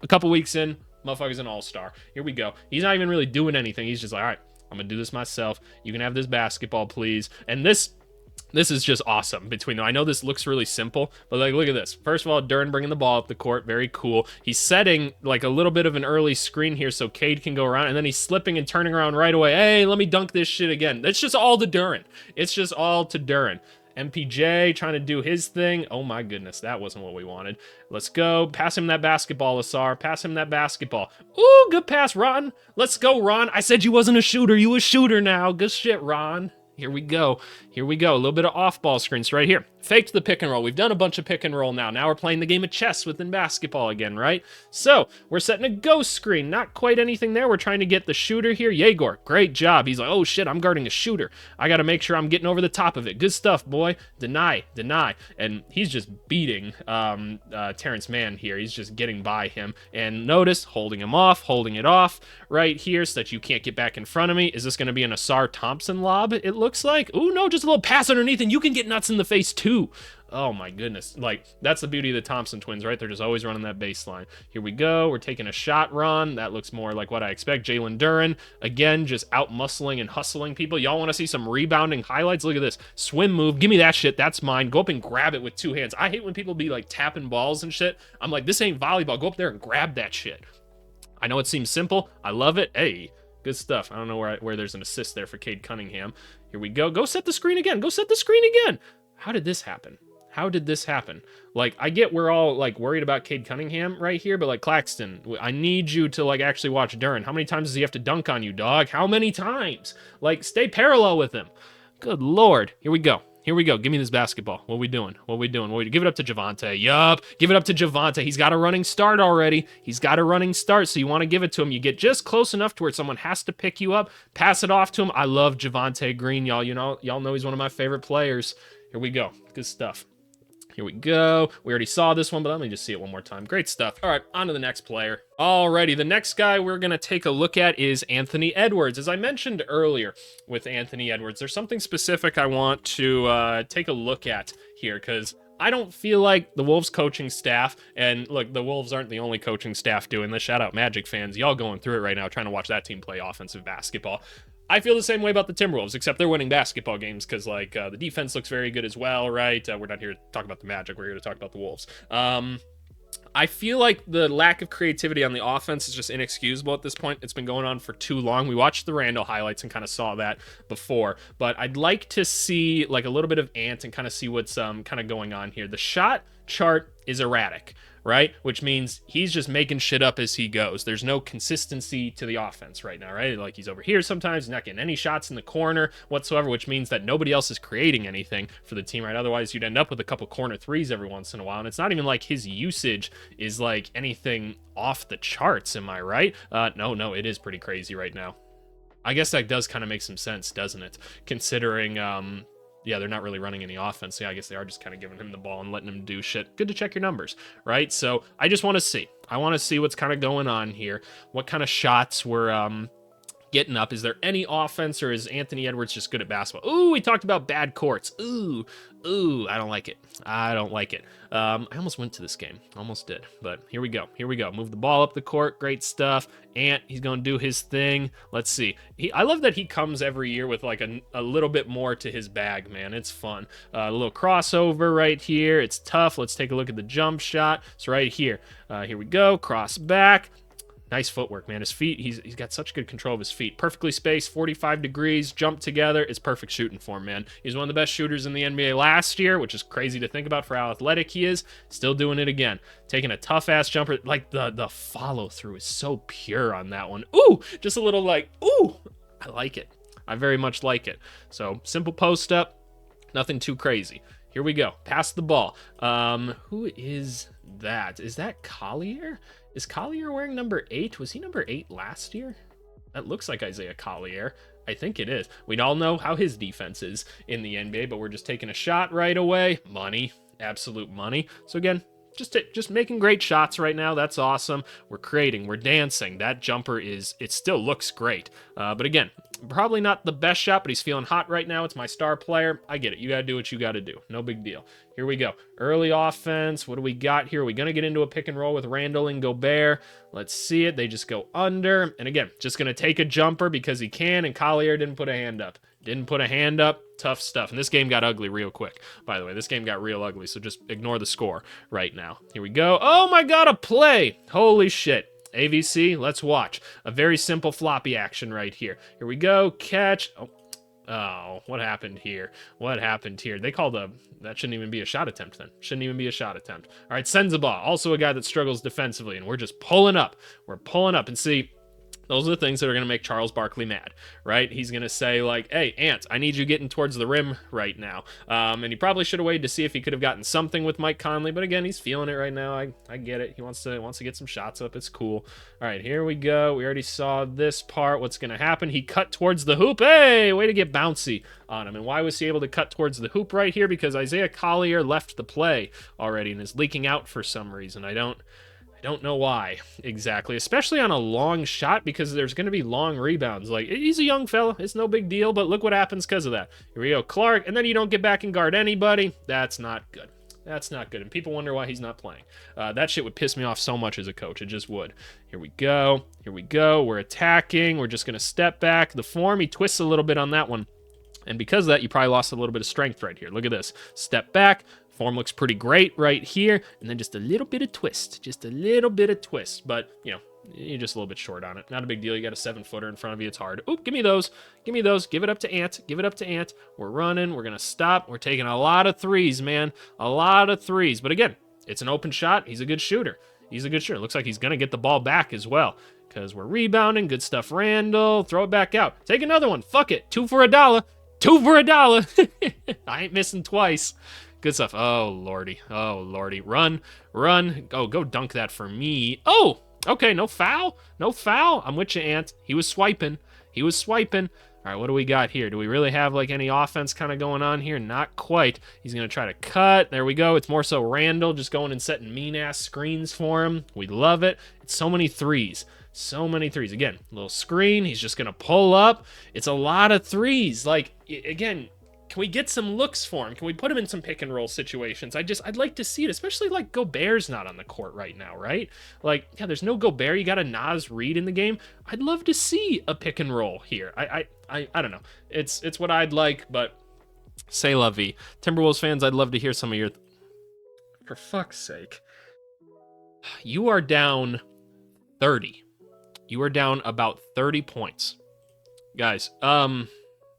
A couple weeks in, motherfucker's an all-star. Here we go. He's not even really doing anything. He's just like, all right, I'm gonna do this myself. You can have this basketball, please. And this is just awesome between them. I know this looks really simple, but like, look at this. First of all, Duren bringing the ball up the court. Very cool. He's setting like a little bit of an early screen here so Cade can go around, and then he's slipping and turning around right away. Hey, let me dunk this shit again. That's just all to Duren. It's just all to Duren. MPJ trying to do his thing. Oh my goodness, that wasn't what we wanted. Let's go. Pass him that basketball, Asar. Pass him that basketball. Ooh, good pass, Ron. Let's go, Ron. I said you wasn't a shooter. You a shooter now. Good shit, Ron. Here we go. A little bit of off-ball screens right here. Faked the pick and roll. We've done a bunch of pick and roll now. Now we're playing the game of chess within basketball again, right? So we're setting a ghost screen. Not quite anything there. We're trying to get the shooter here. Yegor, great job. He's like, oh shit, I'm guarding a shooter. I got to make sure I'm getting over the top of it. Good stuff, boy. Deny. And he's just beating Terrence Mann here. He's just getting by him. And notice, holding it off right here so that you can't get back in front of me. Is this going to be an Asar Thompson lob, it looks like? Ooh, no, just a little pass underneath, and you can get nuts in the face too. Oh my goodness. Like, that's the beauty of the Thompson twins, right? They're just always running that baseline. Here we go. We're taking a shot run. That looks more like what I expect. Jalen Duren, again, just out-muscling and hustling people. Y'all want to see some rebounding highlights? Look at this. Swim move. Give me that shit. That's mine. Go up and grab it with 2 hands. I hate when people be, like, tapping balls and shit. I'm like, this ain't volleyball. Go up there and grab that shit. I know it seems simple. I love it. Hey, good stuff. I don't know where there's an assist there for Cade Cunningham. Here we go. Go set the screen again. How did this happen? How did this happen? Like, I get we're all, like, worried about Cade Cunningham right here, but, like, Claxton, I need you to, like, actually watch Duren. How many times does he have to dunk on you, dog? How many times? Like, stay parallel with him. Good Lord. Here we go. Here we go. Give me this basketball. What are we doing? What are we doing? Give it up to Javonte. Yup. Give it up to Javonte. He's got a running start already. He's got a running start, so you want to give it to him. You get just close enough to where someone has to pick you up, pass it off to him. I love Javonte Green, y'all. Y'all know he's one of my favorite players. Here we go. Good stuff. Here we go. We already saw this one, but let me just see it one more time. Great stuff. All right, on to the next player. Alrighty, the next guy we're going to take a look at is Anthony Edwards. As I mentioned earlier with Anthony Edwards, there's something specific I want to take a look at here, because I don't feel like the Wolves coaching staff, and look, the Wolves aren't the only coaching staff doing this. Shout out Magic fans. Y'all going through it right now, trying to watch that team play offensive basketball. I feel the same way about the Timberwolves, except they're winning basketball games because, like, the defense looks very good as well, right? We're not here to talk about the Magic. We're here to talk about the Wolves. I feel like the lack of creativity on the offense is just inexcusable at this point. It's been going on for too long. We watched the Randall highlights and kind of saw that before, but I'd like to see, like, a little bit of Ant and kind of see what's kind of going on here. The shot chart is erratic, right? Which means he's just making shit up as he goes. There's no consistency to the offense right now, right? Like, he's over here sometimes, he's not getting any shots in the corner whatsoever, which means that nobody else is creating anything for the team, right? Otherwise, you'd end up with a couple corner threes every once in a while, and it's not even like his usage is like anything off the charts, am I right? No, it is pretty crazy right now. I guess that does kind of make some sense, doesn't it? Considering, yeah, they're not really running any offense. Yeah, I guess they are just kind of giving him the ball and letting him do shit. Good to check your numbers, right? So I just want to see. I want to see what's kind of going on here. What kind of shots we're getting up. Is there any offense, or is Anthony Edwards just good at basketball? Ooh, we talked about bad courts. Ooh, I don't like it. I don't like it. I almost went to this game. Almost did. But here we go. Here we go. Move the ball up the court. Great stuff. Ant, he's going to do his thing. Let's see. I love that he comes every year with like a little bit more to his bag, man. It's fun. A little crossover right here. It's tough. Let's take a look at the jump shot. It's right here. Here we go. Cross back. Nice footwork, man. His feet, he's got such good control of his feet. Perfectly spaced, 45 degrees, jump together. It's perfect shooting for him, man. He's one of the best shooters in the NBA last year, which is crazy to think about for how athletic he is. Still doing it again. Taking a tough-ass jumper. Like, the follow-through is so pure on that one. Ooh, just a little like, ooh, I like it. I very much like it. So, simple post-up, nothing too crazy. Here we go. Pass the ball. Who is that? Is that Collier? Is Collier wearing number 8? Was he number 8 last year? That looks like Isaiah Collier. I think it is. We all know how his defense is in the NBA, but we're just taking a shot right away. Money. Absolute money. So again, just making great shots right now. That's awesome. We're creating. We're dancing. That jumper it still looks great. But again, probably not the best shot, but he's feeling hot right now. It's my star player. I get it. You got to do what you got to do. No big deal. Here we go. Early offense. What do we got here? Are we going to get into a pick and roll with Randall and Gobert? Let's see it. They just go under. And again, just going to take a jumper because he can, and Collier didn't put a hand up. Didn't put a hand up. Tough stuff. And this game got ugly real quick. By the way, this game got real ugly, so just ignore the score right now. Here we go. Oh my god, a play! Holy shit. AVC, let's watch. A very simple floppy action right here. Here we go. Catch. Oh, what happened here? What happened here? They called that shouldn't even be a shot attempt then. Shouldn't even be a shot attempt. All right, Sensabaugh, also a guy that struggles defensively, and we're just pulling up. We're pulling up, and see, those are the things that are going to make Charles Barkley mad, right? He's going to say, like, hey, Ant, I need you getting towards the rim right now. And he probably should have waited to see if he could have gotten something with Mike Conley. But again, he's feeling it right now. I get it. He wants to get some shots up. It's cool. All right, here we go. We already saw this part. What's going to happen? He cut towards the hoop. Hey, way to get bouncy on him. And why was he able to cut towards the hoop right here? Because Isaiah Collier left the play already and is leaking out for some reason. I don't know why exactly, especially on a long shot, because there's going to be long rebounds. Like, he's a young fella. It's no big deal, but look what happens because of that. Here we go, Clark, and then you don't get back and guard anybody. That's not good. That's not good, and people wonder why he's not playing. That shit would piss me off so much as a coach. It just would. Here we go. Here we go. We're attacking. We're just going to step back. The form, he twists a little bit on that one. And because of that, you probably lost a little bit of strength right here. Look at this. Step back. Form looks pretty great right here. And then just a little bit of twist. Just a little bit of twist. But, you know, You're just a little bit short on it. Not a big deal. You got a 7-footer in front of you. It's hard. Oop, give me those. Give me those. Give it up to Ant. Give it up to Ant. We're running. We're going to stop. We're taking a lot of threes, man. A lot of threes. But again, it's an open shot. He's a good shooter. He's a good shooter. Looks like he's going to get the ball back as well because we're rebounding. Good stuff, Randall. Throw it back out. Take another one. Fuck it. 2 for $1. 2 for $1. I ain't missing twice. Good stuff. Oh, lordy. Oh, lordy. Run. Run. Oh, go dunk that for me. Oh! Okay, no foul. No foul. I'm with you, Ant. He was swiping. He was swiping. All right, what do we got here? Do we really have like any offense kind of going on here? Not quite. He's going to try to cut. There we go. It's more so Randall just going and setting mean-ass screens for him. We love it. It's so many threes. So many threes. Again, little screen. He's just going to pull up. It's a lot of threes. Like, again, can we get some looks for him? Can we put him in some pick and roll situations? I'd like to see it, especially like Gobert's not on the court right now, right? Like, yeah, there's no Gobert. You got a Naz Reid in the game. I'd love to see a pick and roll here. I don't know. It's what I'd like, but c'est la vie. Timberwolves fans, I'd love to hear some of your... For fuck's sake. You are down 30. You are down about 30 points. Guys,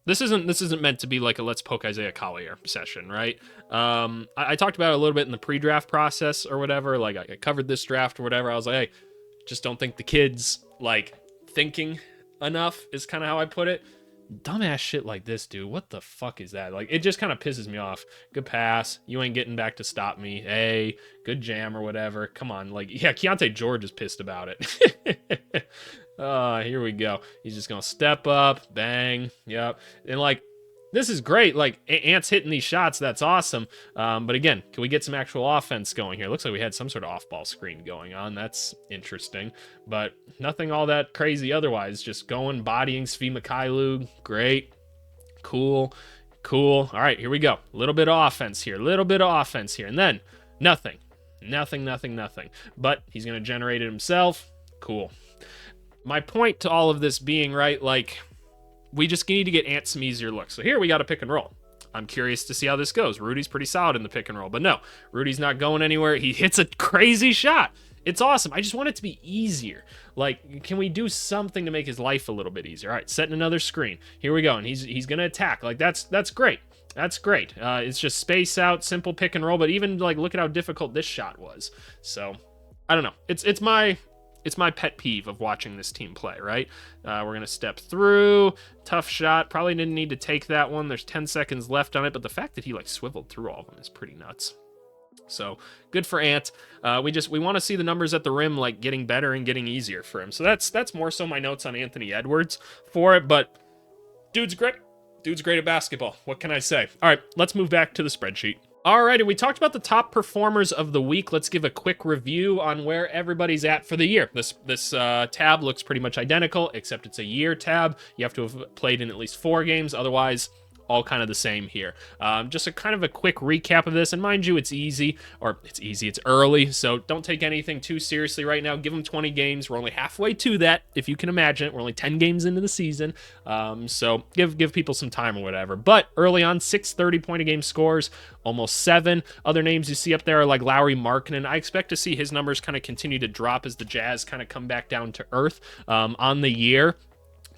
This isn't meant to be like a let's poke Isaiah Collier session, right? I talked about it a little bit in the pre-draft process or whatever. Like I covered this draft or whatever. I was like, hey, just don't think the kid's like thinking enough is kind of how I put it. Dumbass shit like this, dude. What the fuck is that? Like, it just kind of pisses me off. Good pass. You ain't getting back to stop me. Hey, good jam or whatever. Come on. Like, yeah, Keontae George is pissed about it. Here we go. He's just going to step up. Bang. Yep. And, like, this is great. Like, Ant's hitting these shots. That's awesome. But, again, can we get some actual offense going here? Looks like we had some sort of off-ball screen going on. That's interesting. But nothing all that crazy otherwise. Just going, bodying Svi Mykhailiuk. Great. Cool. All right, here we go. A little bit of offense here. And then nothing. But he's going to generate it himself. Cool. My point to all of this being, right, like, we just need to get Ant some easier looks. So here we got a pick and roll. I'm curious to see how this goes. Rudy's pretty solid in the pick and roll, but no, Rudy's not going anywhere. He hits a crazy shot. It's awesome. I just want it to be easier. Like, can we do something to make his life a little bit easier? All right, setting another screen. Here we go, and he's going to attack. Like, that's great. That's great. It's just space out, simple pick and roll, but even, like, look at how difficult this shot was. So, I don't know. It's my pet peeve of watching this team play, right? We're going to step through. Tough shot. Probably didn't need to take that one. There's 10 seconds left on it, but the fact that he, like, swiveled through all of them is pretty nuts. So, good for Ant. We want to see the numbers at the rim, like, getting better and getting easier for him. So that's more so my notes on Anthony Edwards for it, but dude's great. Dude's great at basketball. What can I say? All right, let's move back to the spreadsheet. Alrighty, we talked about the top performers of the week. Let's give a quick review on where everybody's at for the year. This tab looks pretty much identical, except it's a year tab. You have to have played in at least 4 games. Otherwise, all kind of the same here. Just a kind of a quick recap of this, and mind you, it's early, so don't take anything too seriously right now. Give them 20 games. We're only halfway to that, if you can imagine it. We're only 10 games into the season, so give people some time or whatever. But early on, 6 30-point-a-game scores, almost 7. Other names you see up there are like Lauri Markkanen. I expect to see his numbers kind of continue to drop as the Jazz kind of come back down to earth on the year.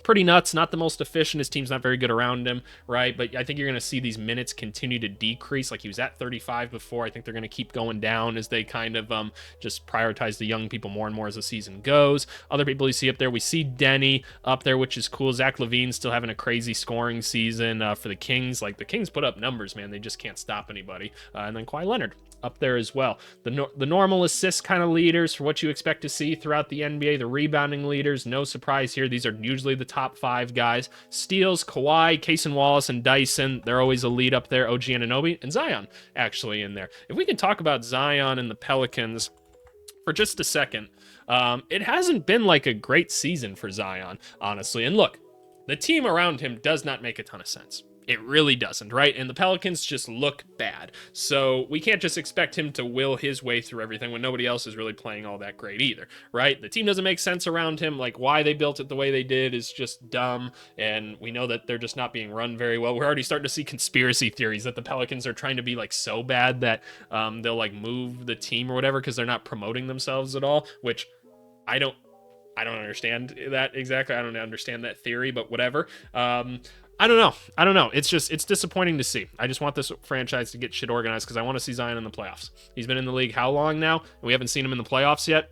Pretty nuts, not the most efficient. His team's not very good around him, right? But I think you're going to see these minutes continue to decrease. Like, he was at 35 before. I think they're going to keep going down as they kind of just prioritize the young people more and more as the season goes. Other people you see up there, we see Denny up there, which is cool. Zach LaVine's still having a crazy scoring season for the Kings. Like, the Kings put up numbers, man. They just can't stop anybody. And then Kawhi Leonard up there as well. The normal assist kind of leaders for what you expect to see throughout the NBA. The rebounding leaders, no surprise here. These are usually the top 5 guys. Steals, Kawhi, Cason Wallace, and Dyson. They're always a lead up there. OG Anunoby and Zion actually in there. If we can talk about Zion and the Pelicans for just a second, it hasn't been like a great season for Zion, honestly. And look, the team around him does not make a ton of sense. It really doesn't, right? And the Pelicans just look bad. So we can't just expect him to will his way through everything when nobody else is really playing all that great either, right? The team doesn't make sense around him. Like, why they built it the way they did is just dumb. And we know that they're just not being run very well. We're already starting to see conspiracy theories that the Pelicans are trying to be like so bad that they'll like move the team or whatever because they're not promoting themselves at all, which I don't I don't understand that exactly. I don't understand that theory, but whatever. I don't know. I don't know. It's disappointing to see. I just want this franchise to get shit organized because I want to see Zion in the playoffs. He's been in the league how long now? We haven't seen him in the playoffs yet.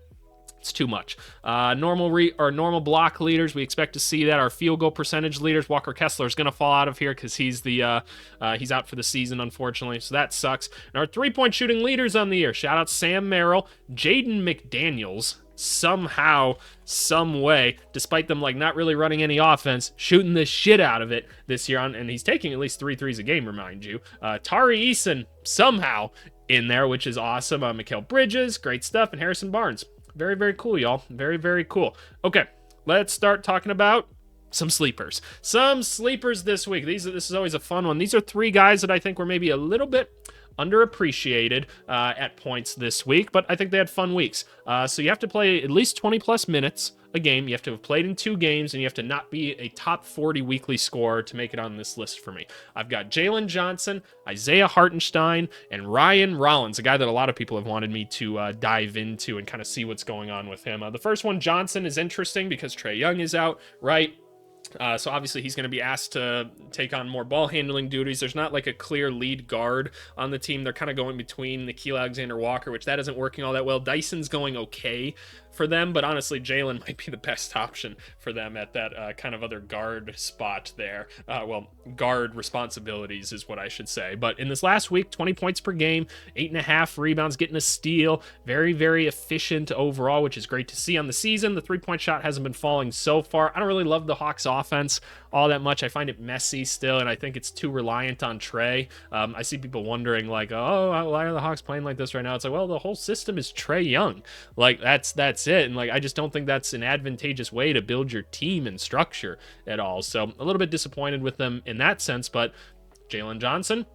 It's too much. Normal block leaders, we expect to see that. Our field goal percentage leaders, Walker Kessler is going to fall out of here because he's he's out for the season, unfortunately. So that sucks. And our 3-point shooting leaders on the year, shout out Sam Merrill, Jaden McDaniels. Somehow, some way, despite them like not really running any offense, shooting the shit out of it this year and he's taking at least 3 threes a game, remind you. Tari Eason somehow in there, which is awesome. Mikal Bridges, great stuff, and Harrison Barnes. Very, very cool, y'all. Very, very cool. Okay, let's start talking about some sleepers. Some sleepers this week. This is always a fun one. These are 3 guys that I think were maybe a little bit underappreciated at points this week, but I think they had fun weeks. So you have to play at least 20 plus minutes a game. You have to have played in 2 games, and you have to not be a top 40 weekly scorer to make it on this list for me. I've got Jalen Johnson, Isaiah Hartenstein, and Ryan Rollins, a guy that a lot of people have wanted me to dive into and kind of see what's going on with him. The first one, Johnson, is interesting because Trae Young is out, right? So obviously he's going to be asked to take on more ball handling duties. There's not like a clear lead guard on the team. They're kind of going between Nickeil Alexander-Walker, which that isn't working all that well. Dyson's going okay for them, but honestly, Jalen might be the best option for them at that kind of other guard spot there. Guard responsibilities is what I should say. But in this last week, 20 points per game, 8.5 rebounds, getting a steal. Very, very efficient overall, which is great to see on the season. The 3-point shot hasn't been falling so far. I don't really love the Hawks offense all that much. I find it messy still, and I think it's too reliant on Trae. I see people wondering, like, oh, why are the Hawks playing like this right now? It's like, well, the whole system is Trae Young. Like, that's it. And, like, I just don't think that's an advantageous way to build your team and structure at all. So a little bit disappointed with them in that sense, but Jalen Johnson,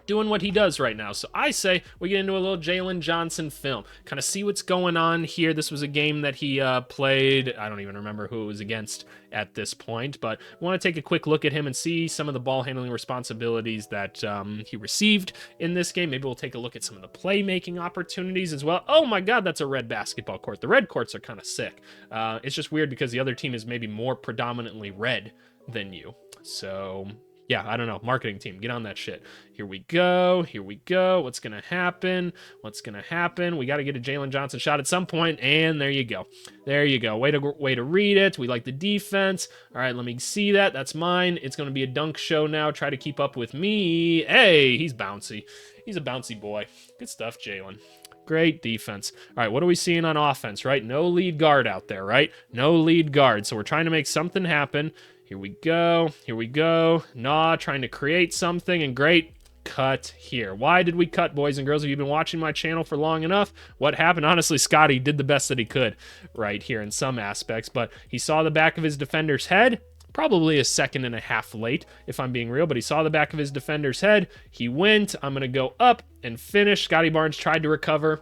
doing what he does right now. So I say we get into a little Jalen Johnson film, kind of see what's going on here. This was a game that he played. I don't even remember who it was against at this point, but we want to take a quick look at him and see some of the ball handling responsibilities that he received in this game. Maybe we'll take a look at some of the playmaking opportunities as well. Oh my God, that's a red basketball court. The red courts are kind of sick. It's just weird because the other team is maybe more predominantly red than you. So yeah, I don't know. Marketing team, get on that shit. Here we go. What's going to happen? We got to get a Jalen Johnson shot at some point, and there you go. Way to read it. We like the defense. All right, let me see that. That's mine. It's going to be a dunk show now. Try to keep up with me. Hey, he's bouncy. He's a bouncy boy. Good stuff, Jalen. Great defense. All right, what are we seeing on offense, right? No lead guard out there, right? No lead guard. So we're trying to make something happen. Here we go. Nah, trying to create something, and great cut here. Why did we cut, boys and girls? Have you been watching my channel for long enough? What happened? Honestly, Scotty did the best that he could right here in some aspects, but he saw the back of his defender's head. Probably a second and a half late, if I'm being real, but he saw the back of his defender's head. He went. I'm going to go up and finish. Scotty Barnes tried to recover.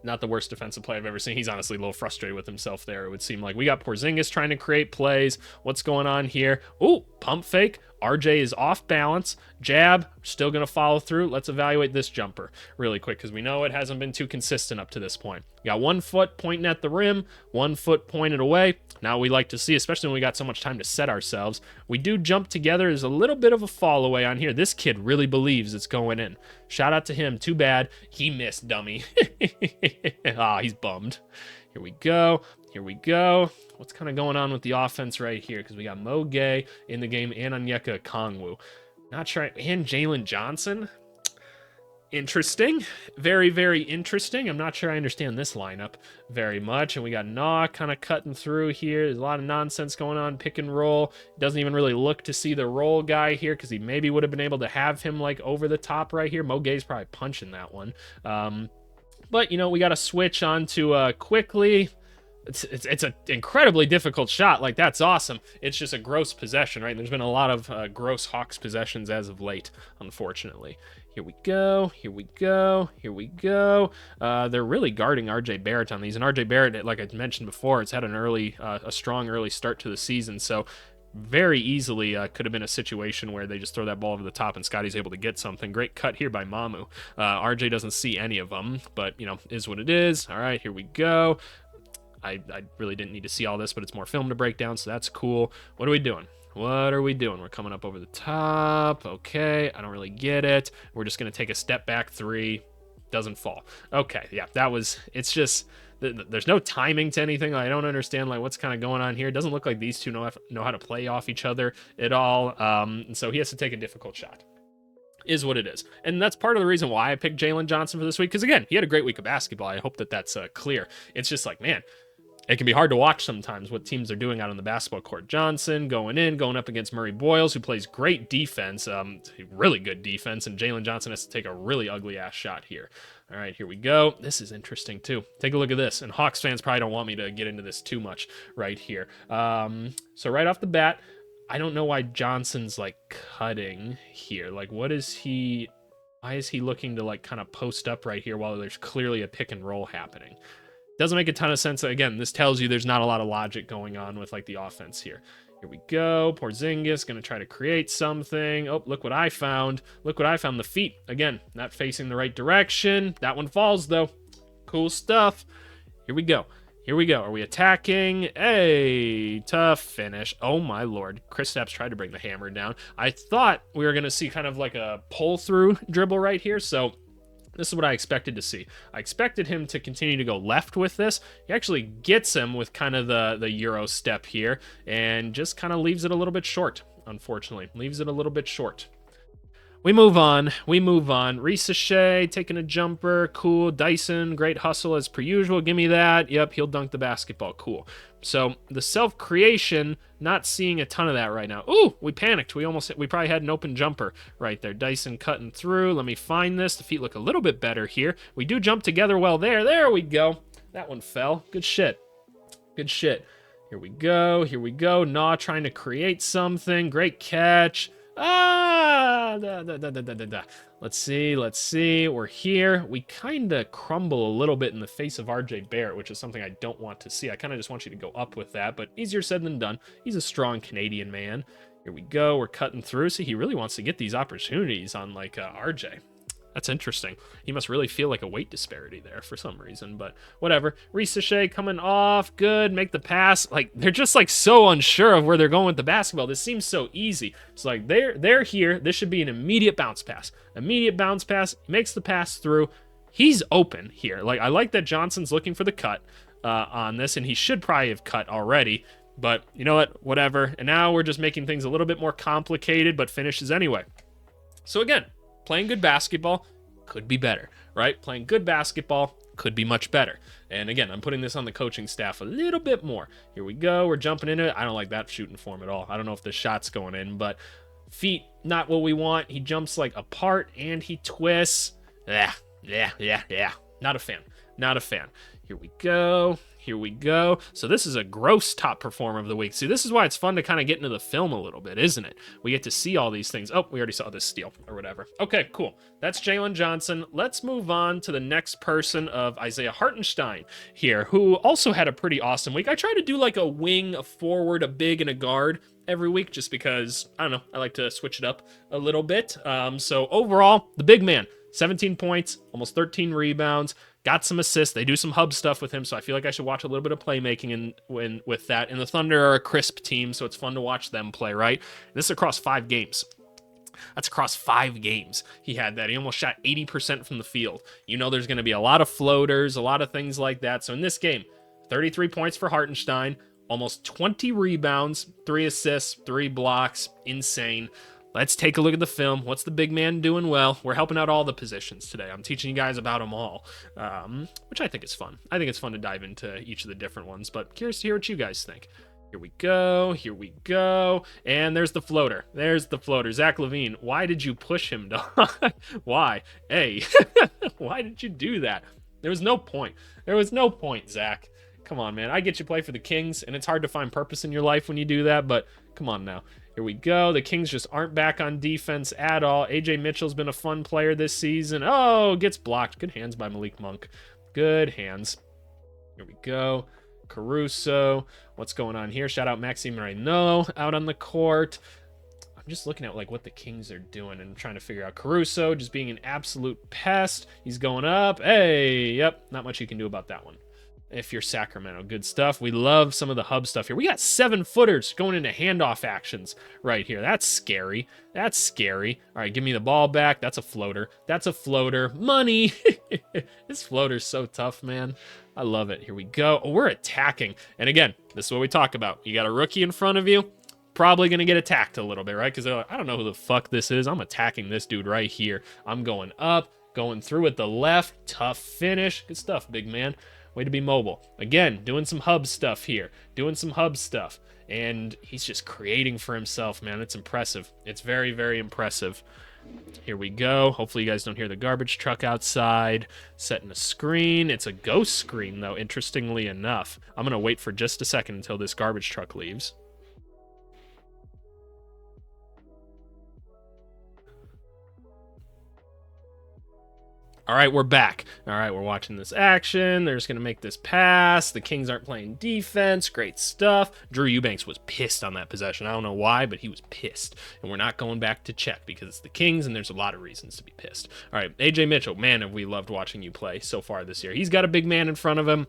Not the worst defensive play I've ever seen. He's honestly a little frustrated with himself there, it would seem like. We got Porzingis trying to create plays. What's going on here? Ooh, pump fake. RJ is off balance. Jab, still going to follow through. Let's evaluate this jumper really quick because we know it hasn't been too consistent up to this point. You got 1 foot pointing at the rim, 1 foot pointed away. Now we like to see, especially when we got so much time to set ourselves, we do jump together. There's a little bit of a fall away on here. This kid really believes it's going in. Shout out to him. Too bad he missed, dummy. He's bummed. Here we go. What's kind of going on with the offense right here? Because we got Mo Gay in the game and Onyeka Okongwu. Not sure. And Jalen Johnson. Interesting. Very, very interesting. I'm not sure I understand this lineup very much. And we got Nah kind of cutting through here. There's a lot of nonsense going on. Pick and roll. Doesn't even really look to see the roll guy here because he maybe would have been able to have him like over the top right here. Mo Gay's probably punching that one. But, you know, we got to switch on to quickly. It's an incredibly difficult shot. Like, that's awesome. It's just a gross possession, right? And there's been a lot of gross Hawks possessions as of late, unfortunately. Here we go. They're really guarding RJ Barrett on these. And RJ Barrett, like I mentioned before, it's had a strong early start to the season. So very easily could have been a situation where they just throw that ball over the top and Scotty's able to get something. Great cut here by Mamu. RJ doesn't see any of them, but, you know, is what it is. All right, here we go. I really didn't need to see all this, but it's more film to break down, so that's cool. What are we doing? What are we doing? We're coming up over the top. Okay, I don't really get it. We're just going to take a step back 3. Doesn't fall. Okay, yeah, it's just, there's no timing to anything. I don't understand like what's kind of going on here. It doesn't look like these two know how to play off each other at all. And so he has to take a difficult shot. Is what it is. And that's part of the reason why I picked Jalen Johnson for this week, because again, he had a great week of basketball. I hope that that's clear. It's just like, man, it can be hard to watch sometimes what teams are doing out on the basketball court. Johnson going up against Murray Boyles, who plays great defense, really good defense, and Jalen Johnson has to take a really ugly-ass shot here. All right, here we go. This is interesting, too. Take a look at this, and Hawks fans probably don't want me to get into this too much right here. So right off the bat, I don't know why Johnson's, like, cutting here. Like, why is he looking to, like, kind of post up right here while there's clearly a pick and roll happening? Doesn't make a ton of sense. Again, this tells you there's not a lot of logic going on with like the offense here. Here we go. Porzingis going to try to create something. Oh, look what I found. Look what I found. The feet. Again, not facing the right direction. That one falls though. Cool stuff. Here we go. Here we go. Are we attacking? Hey, tough finish. Oh my lord. Kristaps tried to bring the hammer down. I thought we were going to see kind of like a pull through dribble right here. So this is what I expected to see. I expected him to continue to go left with this. He actually gets him with kind of the Euro step here and just kind of leaves it a little bit short, unfortunately. Leaves it a little bit short. We move on. Risa Shea taking a jumper. Cool. Dyson, great hustle as per usual. Give me that. Yep, he'll dunk the basketball. Cool. So the self-creation, not seeing a ton of that right now. Ooh, we panicked. We probably had an open jumper right there. Dyson cutting through. Let me find this. The feet look a little bit better here. We do jump together well there. There we go. That one fell. Good shit. Good shit. Here we go. Nah trying to create something. Great catch. Let's see. We're here. We kind of crumble a little bit in the face of RJ Barrett, which is something I don't want to see. I kind of just want you to go up with that, but easier said than done. He's a strong Canadian man. Here we go. We're cutting through. See, he really wants to get these opportunities on like RJ. That's interesting. He must really feel like a weight disparity there for some reason, but whatever. Risa Shea coming off. Good. Make the pass. Like, they're just like so unsure of where they're going with the basketball. This seems so easy. It's like they're here. This should be an immediate bounce pass. Immediate bounce pass. Makes the pass through. He's open here. Like, I like that Johnson's looking for the cut on this, and he should probably have cut already. But you know what? Whatever. And now we're just making things a little bit more complicated, but finishes anyway. So again, playing good basketball could be better, right? Playing good basketball could be much better. And again, I'm putting this on the coaching staff a little bit more. Here we go. We're jumping into it. I don't like that shooting form at all. I don't know if the shot's going in, but feet, not what we want. He jumps like apart and he twists. Yeah. Not a fan. Here we go. So this is a gross top performer of the week. See, this is why it's fun to kind of get into the film a little bit, isn't it? We get to see all these things. Oh, we already saw this steal or whatever. Okay, cool. That's Jalen Johnson. Let's move on to the next person of Isaiah Hartenstein here, who also had a pretty awesome week. I try to do like a wing, a forward, a big, and a guard every week just because, I don't know, I like to switch it up a little bit. So overall, the big man, 17 points, almost 13 rebounds, got some assists. They do some hub stuff with him, so I feel like I should watch a little bit of playmaking with that. And the Thunder are a crisp team, so it's fun to watch them play, right? And this is across 5 games. That's across 5 games. He had that. He almost shot 80% from the field. You know there's going to be a lot of floaters, a lot of things like that. So in this game, 33 points for Hartenstein, almost 20 rebounds, 3 assists, 3 blocks. Insane. Let's take a look at the film. What's the big man doing well? We're helping out all the positions today. I'm teaching you guys about them all, which I think is fun. I think it's fun to dive into each of the different ones, but curious to hear what you guys think. Here we go. And there's the floater. Zach LaVine, why did you push him, dog? Why? Hey, why did you do that? There was no point, Zach. Come on, man. I get you play for the Kings, and it's hard to find purpose in your life when you do that, but come on now. Here we go. The Kings just aren't back on defense at all. AJ Mitchell's been a fun player this season. Oh, gets blocked. Good hands by Malik Monk. Good hands. Here we go. Caruso. What's going on here? Shout out Maxime Reynaud out on the court. I'm just looking at like what the Kings are doing and trying to figure out. Caruso just being an absolute pest. He's going up. Hey, yep. Not much you can do about that one. if you're Sacramento. Good stuff. We love some of the hub stuff here. We got 7-footers going into handoff actions right here. That's scary. That's scary. All right, give me the ball back. That's a floater. That's a floater. Money. This floater's so tough, man. I love it. Here we go. Oh, we're attacking. And again, this is what we talk about. You got a rookie in front of you, probably going to get attacked a little bit, right? Because they're like, I don't know who the fuck this is. I'm attacking this dude right here. I'm going up, going through with the left. Tough finish. Good stuff, big man. Way to be mobile. Again, doing some hub stuff here. Doing some hub stuff. And he's just creating for himself, man. It's impressive. It's very, very impressive. Here we go. Hopefully you guys don't hear the garbage truck outside. Setting a screen. It's a ghost screen, though, interestingly enough. I'm going to wait for just a second until this garbage truck leaves. All right, we're back. All right, we're watching this action. They're just going to make this pass. The Kings aren't playing defense. Great stuff. Drew Eubanks was pissed on that possession. I don't know why, but he was pissed. And we're not going back to check because it's the Kings, and there's a lot of reasons to be pissed. All right, AJ Mitchell, man, have we loved watching you play so far this year. He's got a big man in front of him.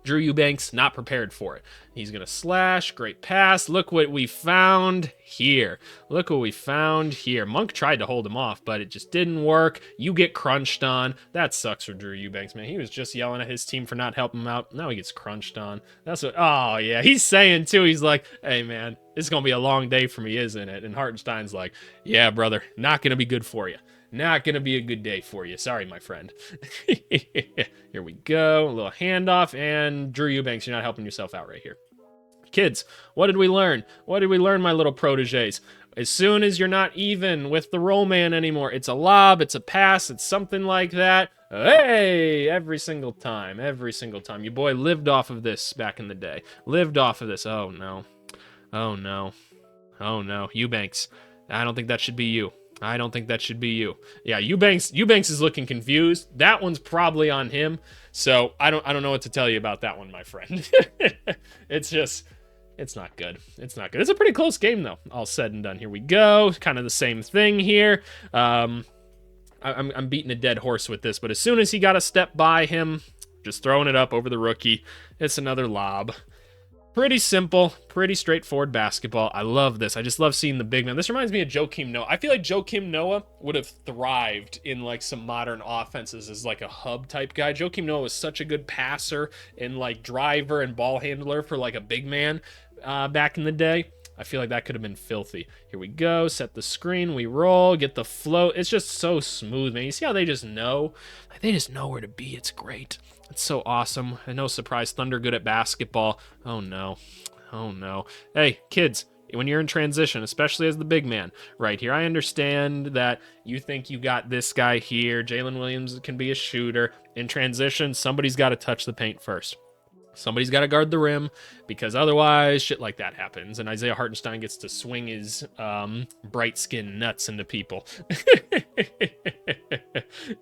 Drew Eubanks, not prepared for it. He's going to slash. Great pass. Look what we found here. Look what we found here. Monk tried to hold him off, but it just didn't work. You get crunched on. That sucks for Drew Eubanks, man. He was just yelling at his team for not helping him out. Now he gets crunched on. That's what, oh, yeah. He's saying, too, he's like, hey, man, it's going to be a long day for me, isn't it? And Hartenstein's like, yeah, brother, not going to be good for you. Not going to be a good day for you. Sorry, my friend. Here we go. A little handoff. And Drew Eubanks, you're not helping yourself out right here. Kids, what did we learn? What did we learn, my little proteges? As soon as you're not even with the roll man anymore, it's a lob, it's a pass, it's something like that. Hey, every single time. Every single time. Your boy lived off of this back in the day. Lived off of this. Oh, no. Oh, no. Oh, no. Eubanks. I don't think that should be you. I don't think that should be you. Yeah, Eubanks is looking confused. That one's probably on him. So I don't know what to tell you about that one, my friend. It's not good. It's not good. It's a pretty close game though. All said and done. Here we go. Kind of the same thing here. I'm beating a dead horse with this, but as soon as he got a step by him, just throwing it up over the rookie, it's another lob. Pretty simple, pretty straightforward basketball. I love this. I just love seeing the big man. This reminds me of Joakim Noah. I feel like Joakim Noah would have thrived in like some modern offenses as like a hub type guy. Joakim Noah was such a good passer and like driver and ball handler for like a big man back in the day. I feel like that could have been filthy. Here we go. Set the screen. We roll. Get the float. It's just so smooth, man. You see how they just know? Like, they just know where to be. It's great. It's so awesome. And no surprise, Thunder good at basketball. Oh, no. Oh, no. Hey, kids, when you're in transition, especially as the big man right here, I understand that you think you got this guy here. Jalen Williams can be a shooter. In transition, somebody's got to touch the paint first. Somebody's got to guard the rim because otherwise shit like that happens. And Isaiah Hartenstein gets to swing his bright skin nuts into people.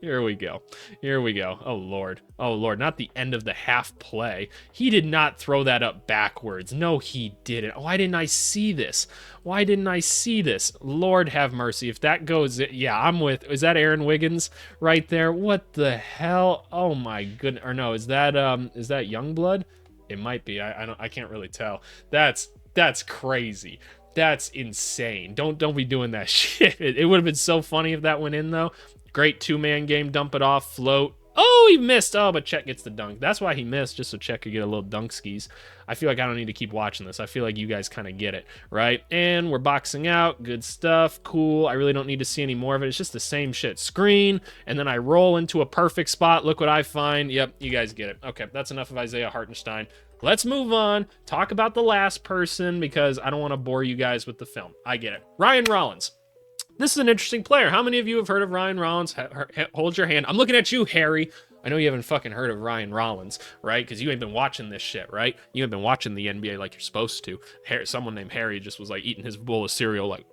Here we go. Here we go. Oh, Lord. Oh, Lord. Not the end of the half play. He did not throw that up backwards. No, he didn't. Why didn't I see this? Why didn't I see this? Lord have mercy. If that goes, yeah, I'm with, is that Aaron Wiggins right there? What the hell? Oh my goodness. Or no, is that Youngblood? It might be. I can't really tell. That's crazy. That's insane. Don't be doing that shit. It would have been so funny if that went in though. Great two-man game. Dump it off. Float. Oh, he missed. Oh, but Chet gets the dunk. That's why he missed, just so Chet could get a little dunk skis. I feel like I don't need to keep watching this. I feel like you guys kind of get it, right? And we're boxing out. Good stuff. Cool. I really don't need to see any more of it. It's just the same shit. Screen, and then I roll into a perfect spot. Look what I find. Yep, you guys get it. Okay, that's enough of Isaiah Hartenstein. Let's move on. Talk about the last person because I don't want to bore you guys with the film. I get it. Ryan Rollins. This is an interesting player. How many of you have heard of Ryan Rollins? Hold your hand. I'm looking at you, Harry. I know you haven't fucking heard of Ryan Rollins, right? Because you ain't been watching this shit, right? You ain't been watching the NBA like you're supposed to. Someone named Harry just was like eating his bowl of cereal like,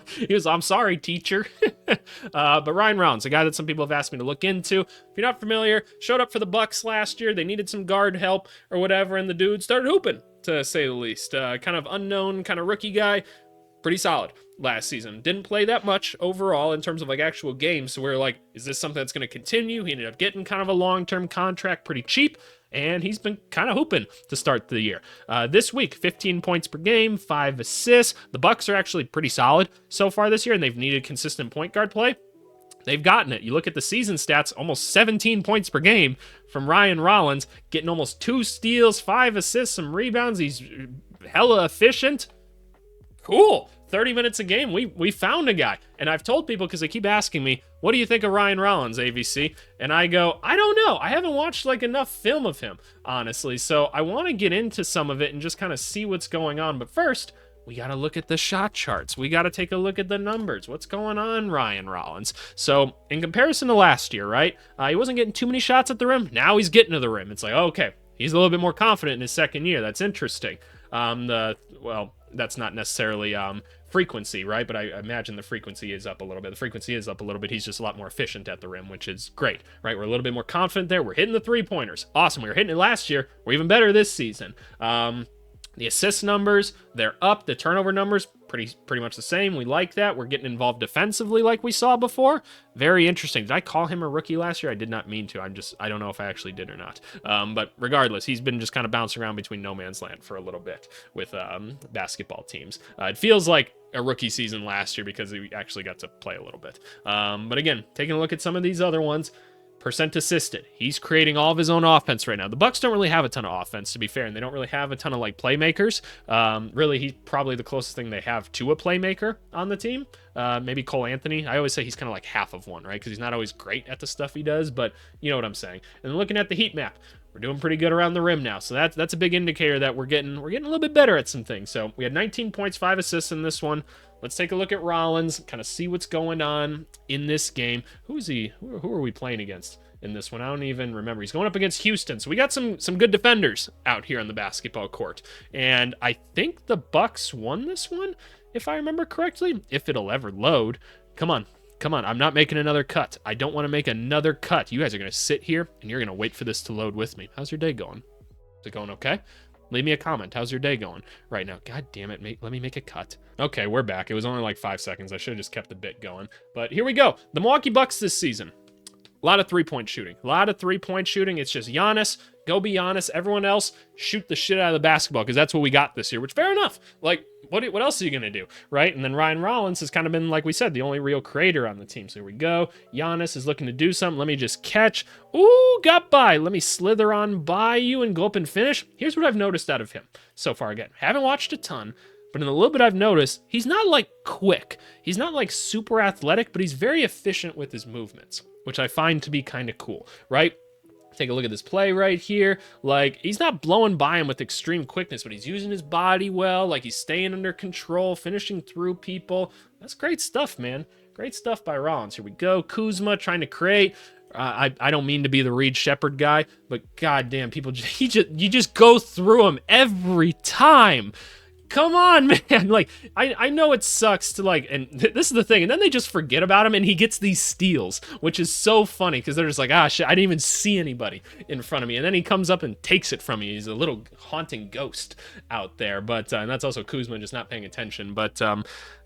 he was, I'm sorry, teacher. But Ryan Rollins, a guy that some people have asked me to look into. If you're not familiar, showed up for the Bucks last year. They needed some guard help or whatever, and the dude started hooping, to say the least. Kind of unknown, kind of rookie guy. Pretty solid last season. Didn't play that much overall in terms of like actual games. So we're like, is this something that's going to continue? He ended up getting kind of a long-term contract, pretty cheap. and he's been kind of hooping to start the year. This week, 15 points per game, 5 assists. The Bucks are actually pretty solid so far this year, and they've needed consistent point guard play. They've gotten it. You look at the season stats, almost 17 points per game from Ryan Rollins, getting almost 2 steals, 5 assists, some rebounds. He's hella efficient. Cool. 30 minutes a game. We found a guy. And I've told people, because they keep asking me, what do you think of Ryan Rollins, AVC? And I go, I don't know. I haven't watched enough film of him, honestly. So I want to get into some of it and just kind of see what's going on. But first, we got to look at the shot charts. We got to take a look at the numbers. What's going on, Ryan Rollins? So in comparison to last year, right? He wasn't getting too many shots at the rim. Now he's getting to the rim. It's like, okay, he's a little bit more confident in his second year. That's interesting. That's not necessarily frequency, right? But I imagine the frequency is up a little bit. The frequency is up a little bit. He's just a lot more efficient at the rim, which is great, right? We're a little bit more confident there. We're hitting the three-pointers. Awesome. We were hitting it last year. We're even better this season. The assist numbers, they're up. The turnover numbers, pretty much the same. We like that. We're getting involved defensively like we saw before. Very interesting. Did I call him a rookie last year? I did not mean to. I don't know if I actually did or not. But regardless, he's been just kind of bouncing around between no man's land for a little bit with basketball teams. It feels like a rookie season last year because he actually got to play a little bit. But again, taking a look at some of these other ones, percent assisted. He's creating all of his own offense right now. The Bucks don't really have a ton of offense, to be fair, and they don't really have a ton of playmakers. Really, he's probably the closest thing they have to a playmaker on the team. Maybe Cole Anthony. I always say he's kind of like half of one, right? Because he's not always great at the stuff he does, but you know what I'm saying. And looking at the heat map, we're doing pretty good around the rim now. So that's a big indicator that we're getting a little bit better at some things. So we had 19 points, 5 assists in this one. Let's take a look at Rollins, kind of see what's going on in this game. Who is he? Who are we playing against in this one? I don't even remember. He's going up against Houston. So we got some good defenders out here on the basketball court. And I think the Bucks won this one, if I remember correctly, if it'll ever load. Come on. I'm not making another cut. I don't want to make another cut. You guys are going to sit here and you're going to wait for this to load with me. How's your day going? Is it going okay? Leave me a comment. How's your day going right now? God damn it. Let me make a cut. Okay, we're back. It was only 5 seconds. I should have just kept the bit going. But here we go. The Milwaukee Bucks this season. A lot of three-point shooting. It's just Giannis. Go be Giannis. Everyone else, shoot the shit out of the basketball because that's what we got this year, which fair enough. What else are you going to do, right? And then Ryan Rollins has kind of been, like we said, the only real creator on the team. So here we go. Giannis is looking to do something. Let me just catch. Ooh, got by. Let me slither on by you and go up and finish. Here's what I've noticed out of him so far. Again, haven't watched a ton, but in the little bit I've noticed, he's not quick. He's not super athletic, but he's very efficient with his movements, which I find to be kind of cool, right? Take a look at this play right here. He's not blowing by him with extreme quickness, but he's using his body well. He's staying under control, finishing through people. That's great stuff, man. Great stuff by Rollins. Here we go. Kuzma trying to create. I don't mean to be the Reed Shepherd guy, but goddamn, you just go through him every time. Come on, man. I know it sucks to and this is the thing. And then they just forget about him and he gets these steals, which is so funny because they're just shit, I didn't even see anybody in front of me. And then he comes up and takes it from me. He's a little haunting ghost out there. But, and that's also Kuzma just not paying attention. But,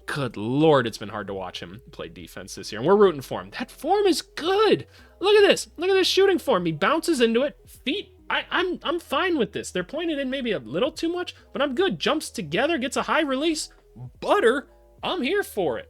good Lord, it's been hard to watch him play defense this year. And we're rooting for him. That form is good. Look at this. Look at this shooting form. He bounces into it. Feet. I'm fine with this. They're pointed in maybe a little too much, but I'm good. Jumps together, gets a high release. Butter. I'm here for it.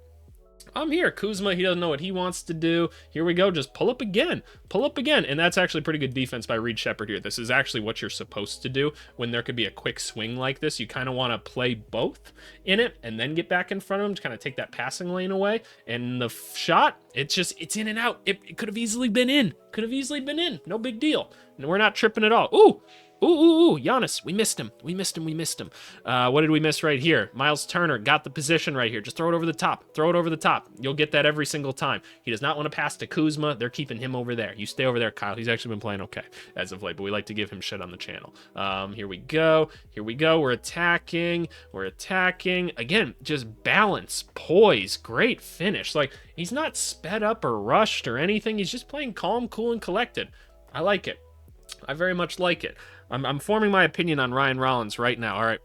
I'm here. Kuzma, he doesn't know what he wants to do. Here we go. Just pull up again. And that's actually pretty good defense by Reed Shepherd here. This is actually what you're supposed to do when there could be a quick swing like this. You kind of want to play both in it and then get back in front of him to kind of take that passing lane away. And the shot, it's in and out. It could have easily been in. No big deal. And we're not tripping at all. Ooh, Giannis, we missed him. What did we miss right here? Miles Turner got the position right here. Just throw it over the top. You'll get that every single time. He does not want to pass to Kuzma. They're keeping him over there. You stay over there, Kyle. He's actually been playing okay as of late, but we like to give him shit on the channel. Here we go. We're attacking. Again, just balance, poise, great finish. He's not sped up or rushed or anything. He's just playing calm, cool, and collected. I like it. I very much like it. I'm forming my opinion on Ryan Rollins right now. All right,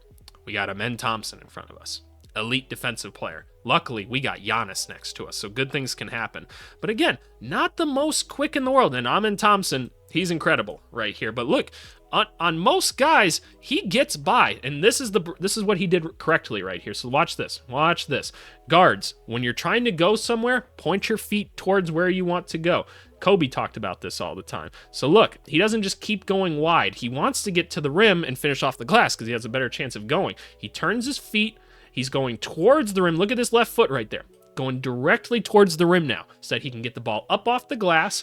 we got Amen Thompson in front of us. Elite defensive player. Luckily, we got Giannis next to us, so good things can happen. But again, not the most quick in the world. And Amen Thompson, he's incredible right here. But look, on most guys, he gets by, and this is what he did correctly right here. So watch this. Watch this. Guards, when you're trying to go somewhere, point your feet towards where you want to go. Kobe talked about this all the time. So look, he doesn't just keep going wide. He wants to get to the rim and finish off the glass because he has a better chance of going. He turns his feet. He's going towards the rim. Look at this left foot right there. Going directly towards the rim now so that he can get the ball up off the glass.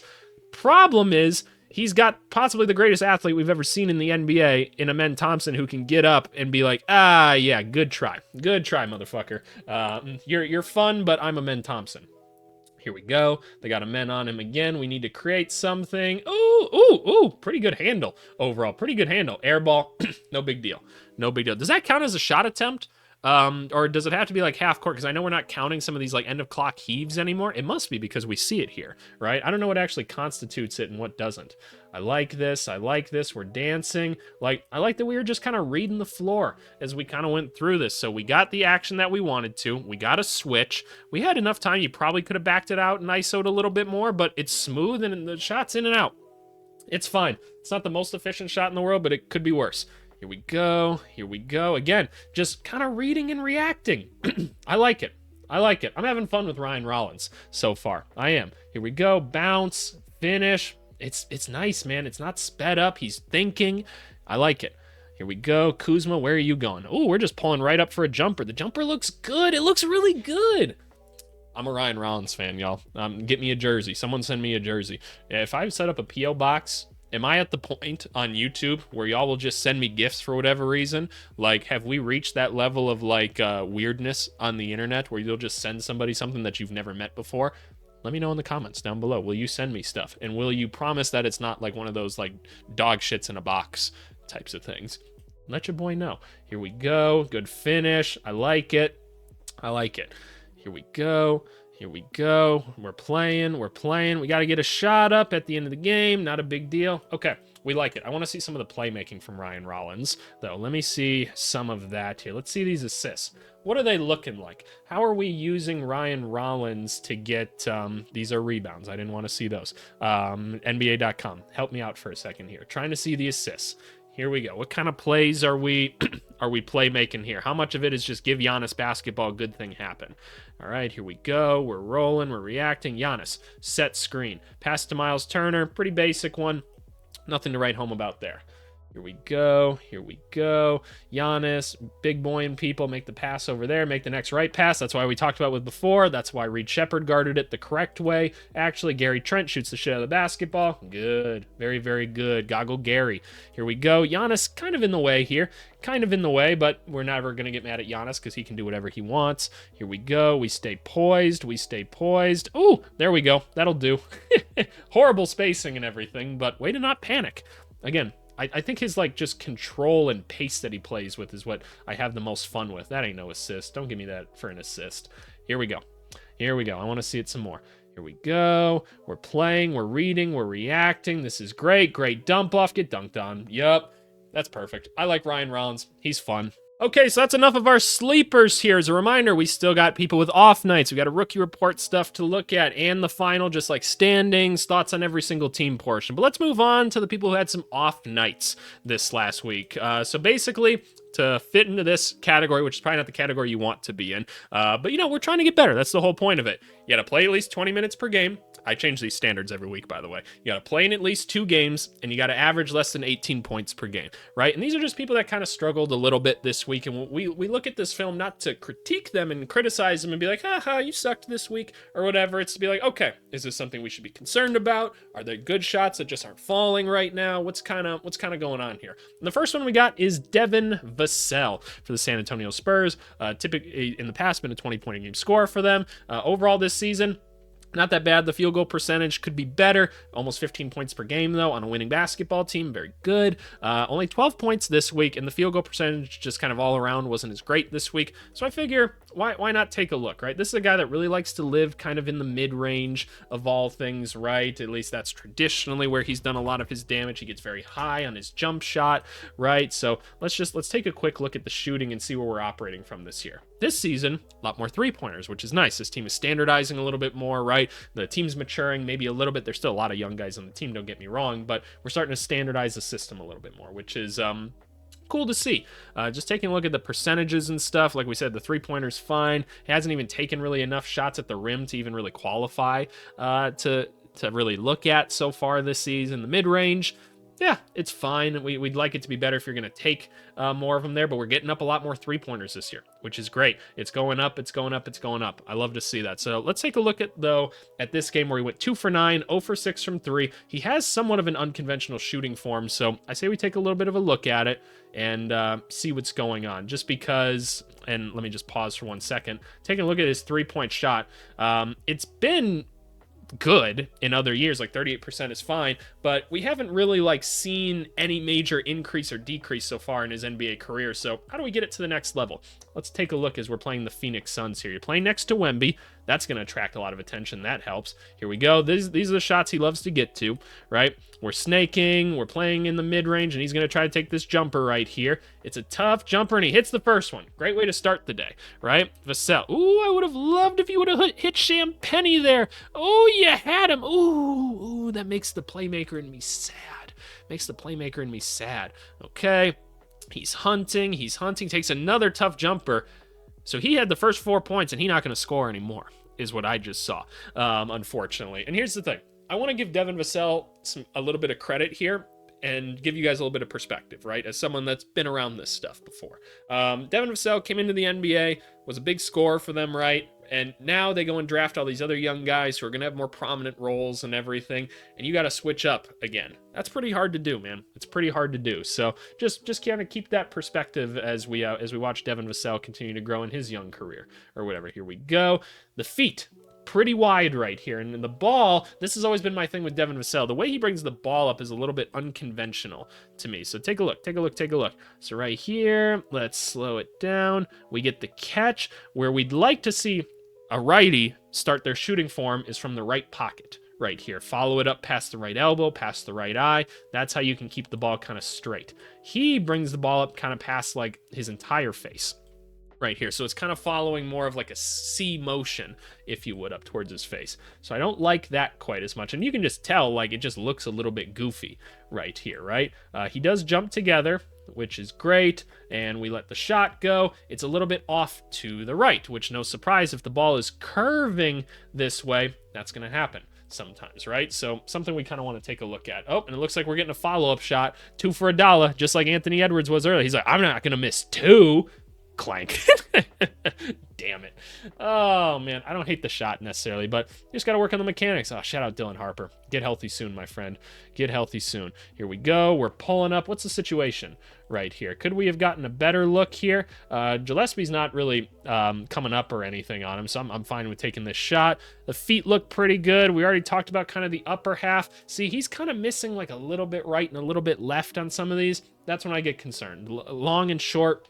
Problem is, he's got possibly the greatest athlete we've ever seen in the NBA in Amen Thompson, who can get up and be like, yeah, good try. Good try, motherfucker. You're fun, but I'm Amen Thompson. Here we go. They got a men on him again. We need to create something. Ooh. Pretty good handle overall. Pretty good handle. Air ball. No big deal. No big deal. Does that count as a shot attempt? Or does it have to be like half court? Because I know we're not counting some of these like end of clock heaves anymore. It must be because we see it here, right? I don't know what actually constitutes it and what doesn't. I like this. I like this. We're dancing. Like, I like that we were just kind of reading the floor as we kind of went through this. So we got the action that we wanted to. We got a switch. We had enough time. You probably could have backed it out and ISO'd a little bit more, but it's smooth and the shot's in and out. It's fine. It's not the most efficient shot in the world, but it could be worse. Here we go. Here we go. Again, just kind of reading and reacting. I like it. I like it. I'm having fun with Ryan Rollins so far. I am. Here we go. Bounce. Finish. It's nice, man. It's not sped up. He's thinking. I like it. Here we go. Kuzma, where are you going? Oh, we're just pulling right up for a jumper. The jumper looks good. It looks really good. I'm a Ryan Rollins fan, y'all. Get me a jersey. Someone send me a jersey. If I set up a P.O. box, am I at the point on YouTube where y'all will just send me gifts for whatever reason? Like, have we reached that level of, like, weirdness on the internet where you'll just send somebody something that you've never met before? Let me know in the comments down below. Will you send me stuff? And will you promise that it's not like one of those, like, dog shits in a box types of things? Let your boy know. Here we go. Good finish. I like it. I like it. Here we go. Here we go. We're playing. We got to get a shot up at the end of the game. Not a big deal. Okay, we like it. I want to see some of the playmaking from Ryan Rollins, though. Let me see some of that here. Let's see these assists. What are they looking like? How are we using Ryan Rollins to get, these are rebounds. I didn't want to see those. NBA.com. Help me out for a second here. Trying to see the assists. Here we go. What kind of plays are we playmaking here? How much of it is just give Giannis basketball, good thing happen? All right, here we go. We're rolling. We're reacting. Giannis, set screen. Pass to Miles Turner. Pretty basic one. Nothing to write home about there. Here we go. Here we go. Giannis, big boy and people, make the pass over there. Make the next right pass. That's why we talked about with before. That's why Reed Shepherd guarded it the correct way. Actually, Gary Trent shoots the shit out of the basketball. Good. Very, very good. Goggle Gary. Here we go. Giannis kind of in the way here. Kind of in the way, but we're never going to get mad at Giannis because he can do whatever he wants. Here we go. We stay poised. We stay poised. Ooh, there we go. That'll do. Horrible spacing and everything, but way to not panic. Again, I think his, like, just control and pace that he plays with is what I have the most fun with. That ain't no assist. Don't give me that for an assist. Here we go. Here we go. I want to see it some more. Here we go. We're playing. We're reading. We're reacting. This is great. Great dump off. Get dunked on. Yup. That's perfect. I like Ryan Rollins. He's fun. Okay, so that's enough of our sleepers here. As a reminder, we still got people with off nights. We got a rookie report stuff to look at and the final, just like standings, thoughts on every single team portion. But let's move on to the people who had some off nights this last week. So basically, to fit into this category, which is probably not the category you want to be in, but you know, we're trying to get better. That's the whole point of it. You got to play at least 20 minutes per game. I change these standards every week, by the way. You got to play in at least 2 games, and you got to average less than 18 points per game, right? And these are just people that kind of struggled a little bit this week, and we look at this film not to critique them and criticize them and be like, haha, you sucked this week, or whatever. It's to be like, okay, is this something we should be concerned about? Are there good shots that just aren't falling right now? What's kind of going on here? And the first one we got is Devin Vassell for the San Antonio Spurs. Typically, in the past, been a 20-point a game scorer for them. Overall this season, not that bad. The field goal percentage could be better. Almost 15 points per game, though, on a winning basketball team. Very good. Only 12 points this week, and the field goal percentage just kind of all around wasn't as great this week. So I figure, why not take a look, right? This is a guy that really likes to live kind of in the mid-range of all things, right? At least that's traditionally where he's done a lot of his damage. He gets very high on his jump shot, right? So let's take a quick look at the shooting and see where we're operating from this year. This season, a lot more three-pointers, which is nice. This team is standardizing a little bit more, right? right? The team's maturing maybe a little bit. There's still a lot of young guys on the team, don't get me wrong, but we're starting to standardize the system a little bit more, which is cool to see. Just taking a look at the percentages and stuff. Like we said, the three-pointer's fine. He hasn't even taken really enough shots at the rim to even really qualify to really look at so far this season. The mid-range, yeah, it's fine. We'd like it to be better if you're going to take more of them there, but we're getting up a lot more three-pointers this year, which is great. It's going up, it's going up, it's going up. I love to see that. So let's take a look at this game where he went 2 for 9, 0 for 6 from 3. He has somewhat of an unconventional shooting form, so I say we take a little bit of a look at it and see what's going on. Just because, and let me just pause for 1 second, taking a look at his three-point shot, it's been good in other years, like 38% is fine, but we haven't really like seen any major increase or decrease so far in his NBA career. So how do we get it to the next level? Let's take a look as we're playing the Phoenix Suns here. You're playing next to Wemby. That's going to attract a lot of attention. That helps. Here we go. These are the shots he loves to get to, right? We're snaking. We're playing in the mid-range, and he's going to try to take this jumper right here. It's a tough jumper, and he hits the first one. Great way to start the day, right? Vassell. Ooh, I would have loved if you would have hit Champagny there. Oh, you had him. Ooh, that makes the playmaker in me sad. Makes the playmaker in me sad. Okay. He's hunting, takes another tough jumper. So he had the first 4 points, and he's not going to score anymore, is what I just saw, unfortunately. And here's the thing. I want to give Devin Vassell a little bit of credit here and give you guys a little bit of perspective, right, as someone that's been around this stuff before. Devin Vassell came into the NBA, was a big scorer for them, right? And now they go and draft all these other young guys who are going to have more prominent roles and everything, and you got to switch up again. That's pretty hard to do, man. It's pretty hard to do. So just kind of keep that perspective as we watch Devin Vassell continue to grow in his young career or whatever. Here we go. The feet. Pretty wide right here. And the ball, this has always been my thing with Devin Vassell. The way he brings the ball up is a little bit unconventional to me. So take a look. So right here, let's slow it down. We get the catch. Where we'd like to see a righty start their shooting form is from the right pocket right here. Follow it up past the right elbow, past the right eye. That's how you can keep the ball kind of straight. He brings the ball up kind of past like his entire face right here. So it's kind of following more of like a C motion, if you would, up towards his face. So I don't like that quite as much. And you can just tell, like, it just looks a little bit goofy right here, right? He does jump together, which is great. And we let the shot go. It's a little bit off to the right, which no surprise, if the ball is curving this way, that's going to happen sometimes, right? So something we kind of want to take a look at. Oh, and it looks like we're getting a follow-up shot. 2 for a dollar, just like Anthony Edwards was earlier. He's like, I'm not going to miss 2. Clank. Damn it. Oh, man. I don't hate the shot necessarily, but you just got to work on the mechanics. Oh, shout out Dylan Harper. Get healthy soon, my friend. Get healthy soon. Here we go. We're pulling up. What's the situation right here? Could we have gotten a better look here? Gillespie's not really coming up or anything on him, so I'm fine with taking this shot. The feet look pretty good. We already talked about kind of the upper half. See, he's kind of missing like a little bit right and a little bit left on some of these. That's when I get concerned. Long and short,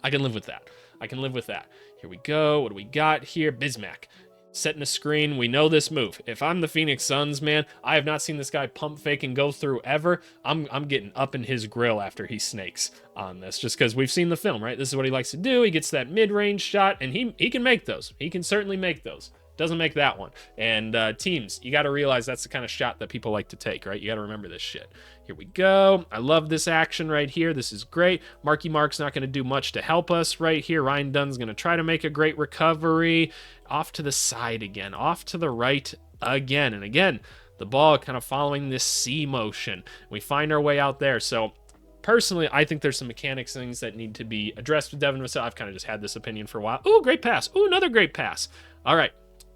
I can live with that. Here we go. What do we got here? Bismack setting a screen. We know this move. If I'm the Phoenix Suns, man, I have not seen this guy pump fake and go through ever. I'm getting up in his grill after he snakes on this, just because we've seen the film, right? This is what he likes to do. He gets that mid-range shot, and he can make those. He can certainly make those. Doesn't make that one. And teams, you got to realize that's the kind of shot that people like to take, right? You got to remember this shit. Here we go. I love this action right here. This is great. Marky Mark's not going to do much to help us right here. Ryan Dunn's going to try to make a great recovery. Off to the side again. Off to the right again. And again, the ball kind of following this C motion. We find our way out there. So personally, I think there's some mechanics things that need to be addressed with Devin Vassell. I've kind of just had this opinion for a while. Ooh, great pass. Ooh, another great pass. All right.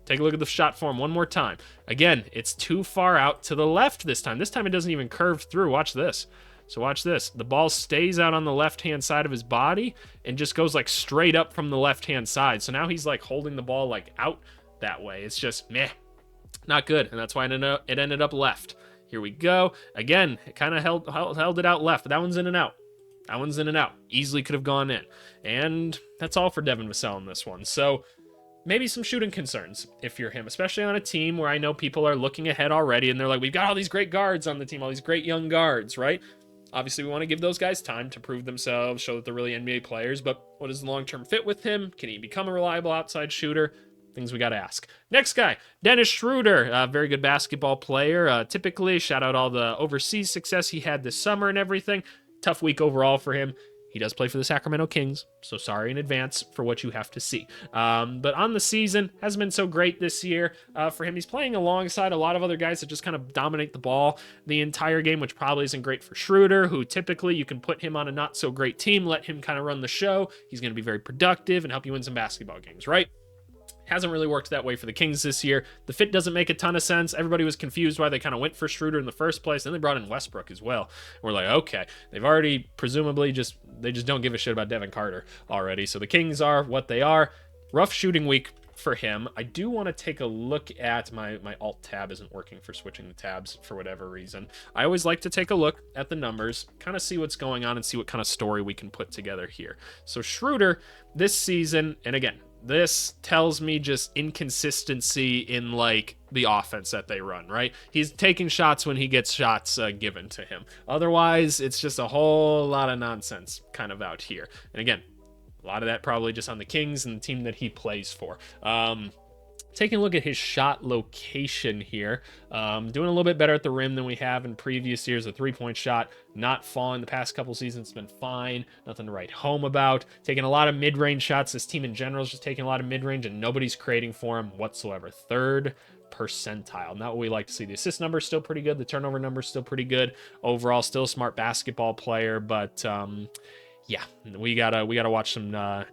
Take a look at the shot form one more time. Again, it's too far out to the left this time. This time it doesn't even curve through. Watch this. So watch this. The ball stays out on the left-hand side of his body and just goes like straight up from the left-hand side. So now he's like holding the ball like out that way. It's just meh. Not good. And that's why it ended up left. Here we go. Again, it kind of held it out left, but that one's in and out. That one's in and out. Easily could have gone in. And that's all for Devin Vassell in this one. So maybe some shooting concerns if you're him, especially on a team where I know people are looking ahead already and they're like, we've got all these great guards on the team, all these great young guards, right? Obviously, we want to give those guys time to prove themselves, show that they're really NBA players, but what is the long-term fit with him? Can he become a reliable outside shooter? things we got to ask. Next guy, Dennis Schroeder, very good basketball player. Typically, shout out all the overseas success he had this summer and everything. Tough week overall for him. He does play for the Sacramento Kings, so sorry in advance for what you have to see. But on the season, hasn't been so great this year for him. He's playing alongside a lot of other guys that just kind of dominate the ball the entire game, which probably isn't great for Schroeder, who typically you can put him on a not-so-great team, let him kind of run the show. He's going to be very productive and help you win some basketball games, right? Hasn't really worked that way for the Kings this year. The fit doesn't make a ton of sense. Everybody was confused why they kind of went for Schroeder in the first place. Then they brought in Westbrook as well. And we're like, okay, they've already presumably just don't give a shit about Devin Carter already. So the Kings are what they are. Rough shooting week for him. I do want to take a look at my alt tab isn't working for switching the tabs for whatever reason. I always like to take a look at the numbers, kind of see what's going on and see what kind of story we can put together here. So Schroeder this season, and again, this tells me just inconsistency in like the offense that they run, right? He's taking shots when he gets shots given to him. Otherwise, it's just a whole lot of nonsense kind of out here. And again, a lot of that probably just on the Kings and the team that he plays for. Taking a look at his shot location here, doing a little bit better at the rim than we have in previous years. A three-point shot, not falling the past couple seasons. It's been fine. Nothing to write home about. Taking a lot of mid-range shots. This team in general is just taking a lot of mid-range, and nobody's creating for him whatsoever. Third percentile. Not what we like to see. The assist number is still pretty good. The turnover number is still pretty good. Overall, still a smart basketball player, but yeah, we gotta watch some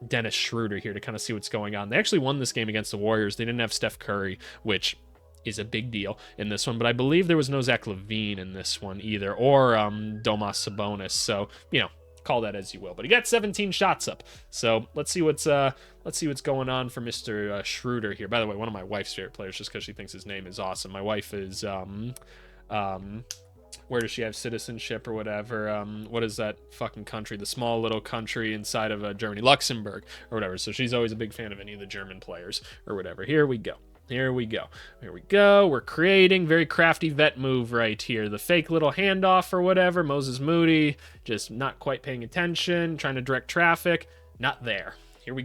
Dennis Schroeder here to kind of see what's going on. They actually won this game against the Warriors. They didn't have Steph Curry, which is a big deal in this one, but I believe there was no Zach LaVine in this one either, or Domas Sabonis. So, you know, call that as you will. But he got 17 shots up. So let's see what's going on for Mr. Schroeder here. By the way, one of my wife's favorite players, just because she thinks his name is awesome. My wife is where does she have citizenship or whatever? What is that fucking country? The small little country inside of Germany, Luxembourg or whatever. So she's always a big fan of any of the German players or whatever. Here we go. We're creating very crafty vet move right here. The fake little handoff or whatever. Moses Moody just not quite paying attention, trying to direct traffic. Not there. Here we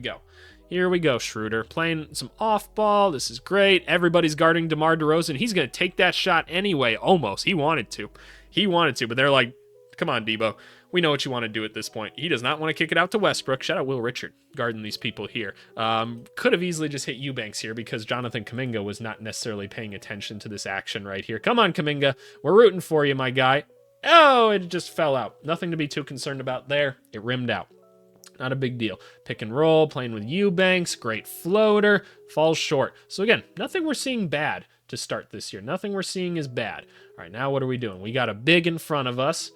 go, Schroeder. Playing some off-ball. This is great. Everybody's guarding DeMar DeRozan. He's going to take that shot anyway, almost. He wanted to, but they're like, come on, Debo. We know what you want to do at this point. He does not want to kick it out to Westbrook. Shout out Will Richard, guarding these people here. Could have easily just hit Eubanks here because Jonathan Kuminga was not necessarily paying attention to this action right here. Come on, Kuminga. We're rooting for you, my guy. Oh, it just fell out. Nothing to be too concerned about there. It rimmed out. Not a big deal. Pick and roll, playing with Eubanks, great floater, falls short. So again, nothing we're seeing bad to start this year. Nothing we're seeing is bad. All right, now what are we doing? We got a big in front of us.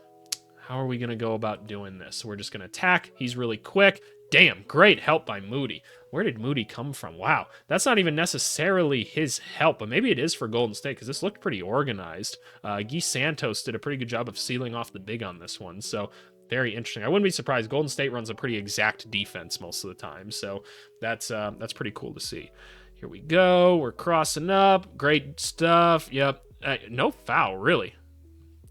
How are we going to go about doing this? We're just going to attack. He's really quick. Damn, great help by Moody. Where did Moody come from? Wow, that's not even necessarily his help, but maybe it is for Golden State because this looked pretty organized. Guy Santos did a pretty good job of sealing off the big on this one, so very interesting. I wouldn't be surprised. Golden State runs a pretty exact defense most of the time, so that's pretty cool to see. Here we go. We're crossing up. Great stuff. Yep. No foul, really.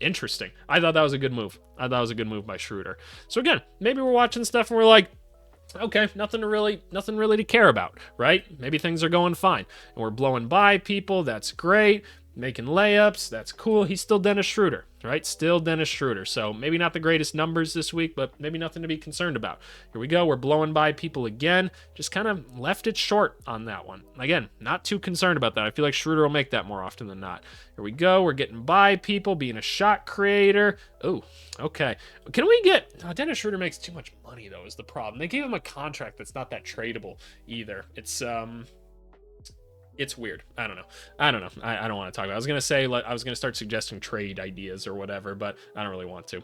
Interesting. I thought that was a good move. By Schroeder. So again, maybe we're watching stuff and we're like, okay, nothing really to care about, right? Maybe things are going fine. And we're blowing by people. That's great. Making layups. That's cool. He's still Dennis Schroeder, right? Still Dennis Schroeder. So maybe not the greatest numbers this week, but maybe nothing to be concerned about. Here we go. We're blowing by people again. Just kind of left it short on that one. Again, not too concerned about that. I feel like Schroeder will make that more often than not. Here we go. We're getting by people, being a shot creator. Oh, okay. Can we get... Oh, Dennis Schroeder makes too much money, though, is the problem. They gave him a contract that's not that tradable either. It's weird. I don't know. I don't want to talk about it. I was going to say, I was going to start suggesting trade ideas or whatever, but I don't really want to.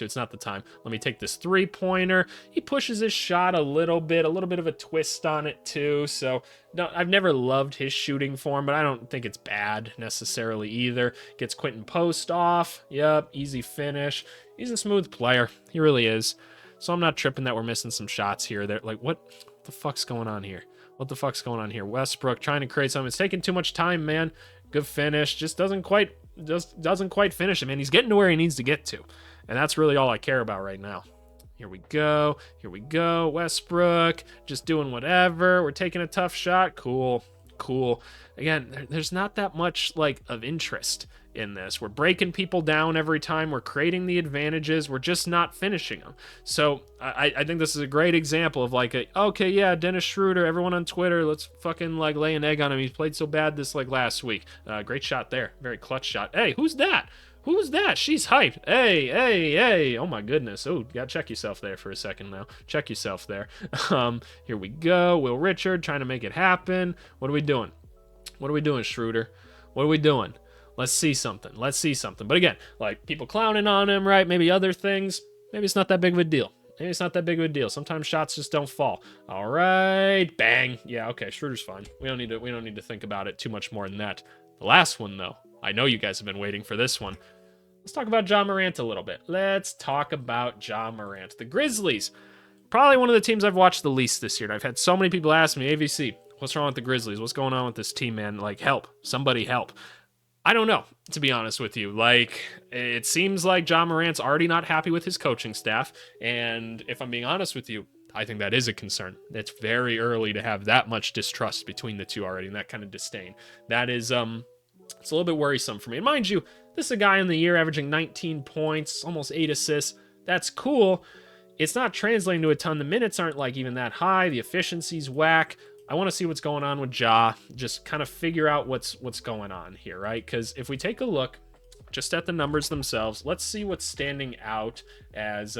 It's not the time. Let me take this three-pointer. He pushes his shot a little bit of a twist on it too. So no, I've never loved his shooting form, but I don't think it's bad necessarily either. Gets Quentin Post off. Yep, easy finish. He's a smooth player. He really is. So I'm not tripping that we're missing some shots here. They're like, what the fuck's going on here? Westbrook trying to create something. It's taking too much time, man. Good finish. Just doesn't quite finish him, man. He's getting to where he needs to get to. And that's really all I care about right now. Here we go. Here we go. Westbrook just doing whatever. We're taking a tough shot. Cool. Cool. Again, there's not that much like of interest in this. We're breaking people down every time. We're creating the advantages. We're just not finishing them. So I think this is a great example of like, okay, yeah, Dennis Schroeder, everyone on Twitter, let's fucking like lay an egg on him. He's played so bad this like last week. Great shot there. Very clutch shot. Hey, who's that? Who's that? She's hyped. Hey, hey, hey. Oh my goodness. Oh, gotta check yourself there for a second now. Check yourself there. Here we go. Will Richard trying to make it happen. What are we doing? What are we doing, Schroeder? What are we doing? Let's see something. Let's see something. But again, like people clowning on him, right? Maybe other things. Maybe it's not that big of a deal. Maybe it's not that big of a deal. Sometimes shots just don't fall. All right. Bang. Yeah, okay. Schroeder's fine. We don't need to think about it too much more than that. The last one though. I know you guys have been waiting for this one. Let's talk about Ja Morant a little bit. Let's talk about Ja Morant. The Grizzlies, probably one of the teams I've watched the least this year. And I've had so many people ask me, AVC, what's wrong with the Grizzlies? What's going on with this team, man? Like, help. Somebody help. I don't know, to be honest with you. Like, it seems like Ja Morant's already not happy with his coaching staff. And if I'm being honest with you, I think that is a concern. It's very early to have that much distrust between the two already and that kind of disdain. That is, it's a little bit worrisome for me. And mind you, this is a guy in the year averaging 19 points, almost 8 assists. That's cool. It's not translating to a ton. The minutes aren't like even that high. The efficiency's whack. I want to see what's going on with Ja. Just kind of figure out what's going on here, right? Because if we take a look just at the numbers themselves, let's see what's standing out as...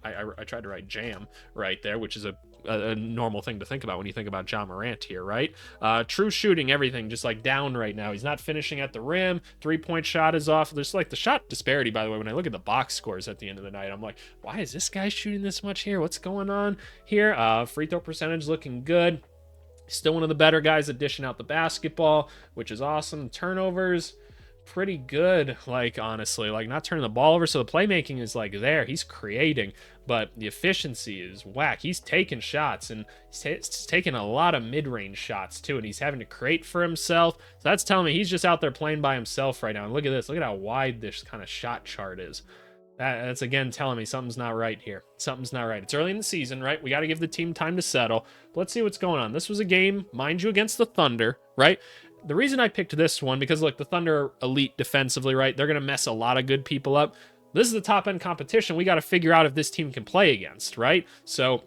I tried to write jam right there, which is a normal thing to think about when you think about Ja Morant here, right? True shooting, everything just like down right now. He's not finishing at the rim. 3-point shot is off. There's like the shot disparity, by the way. When I look at the box scores at the end of the night, I'm like, why is this guy shooting this much here? What's going on here? Free throw percentage looking good. Still one of the better guys at dishing out the basketball, which is awesome. Turnovers, pretty good, like honestly, like not turning the ball over, so the playmaking is like there. He's creating, but the efficiency is whack. He's taking shots, and he's taking a lot of mid-range shots too, and he's having to create for himself. So that's telling me he's just out there playing by himself right now. And look at this. Look at how wide this kind of shot chart is. That's again telling me something's not right here. Something's not right. It's early in the season, right? We got to give the team time to settle. But let's see what's going on. This was a game, mind you, against the Thunder, right? The reason I picked this one, because look, the Thunder are elite defensively, right? They're going to mess a lot of good people up. This is the top end competition. We got to figure out if this team can play against, right? So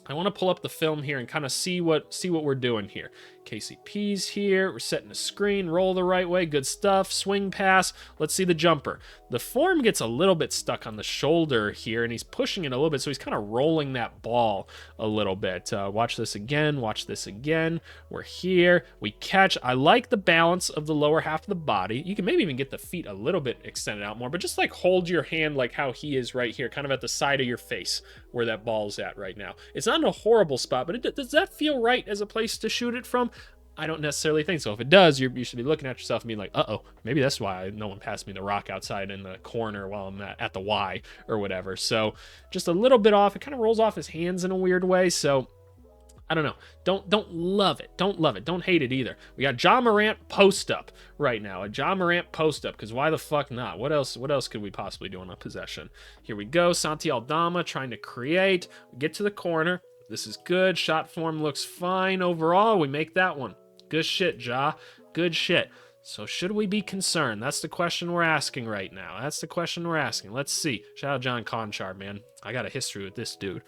I want to pull up the film here and kind of see what we're doing here. KCP's here. We're setting a screen, roll the right way. Good stuff. Swing pass. Let's see the jumper. The form gets a little bit stuck on the shoulder here, and he's pushing it a little bit, so he's kind of rolling that ball a little bit. Watch this again. Watch this again. We're here. We catch. I like the balance of the lower half of the body. You can maybe even get the feet a little bit extended out more, but just like hold your hand like how he is right here, kind of at the side of your face where that ball's at right now. It's not in a horrible spot, but does that feel right as a place to shoot it from? I don't necessarily think so. If it does, you should be looking at yourself and being like, uh-oh, maybe that's why no one passed me the rock outside in the corner while I'm at the Y or whatever. So just a little bit off. It kind of rolls off his hands in a weird way. So I don't know. Don't love it. Don't love it. Don't hate it either. We got Ja Morant post up right now. A Ja Morant post up, because why the fuck not? What else could we possibly do on a possession? Here we go. Santi Aldama trying to create. We get to the corner. This is good. Shot form looks fine overall. We make that one. Good shit, Ja. Good shit. So should we be concerned? That's the question we're asking right now. That's the question we're asking. Let's see. Shout out John Conchar, man. I got a history with this dude.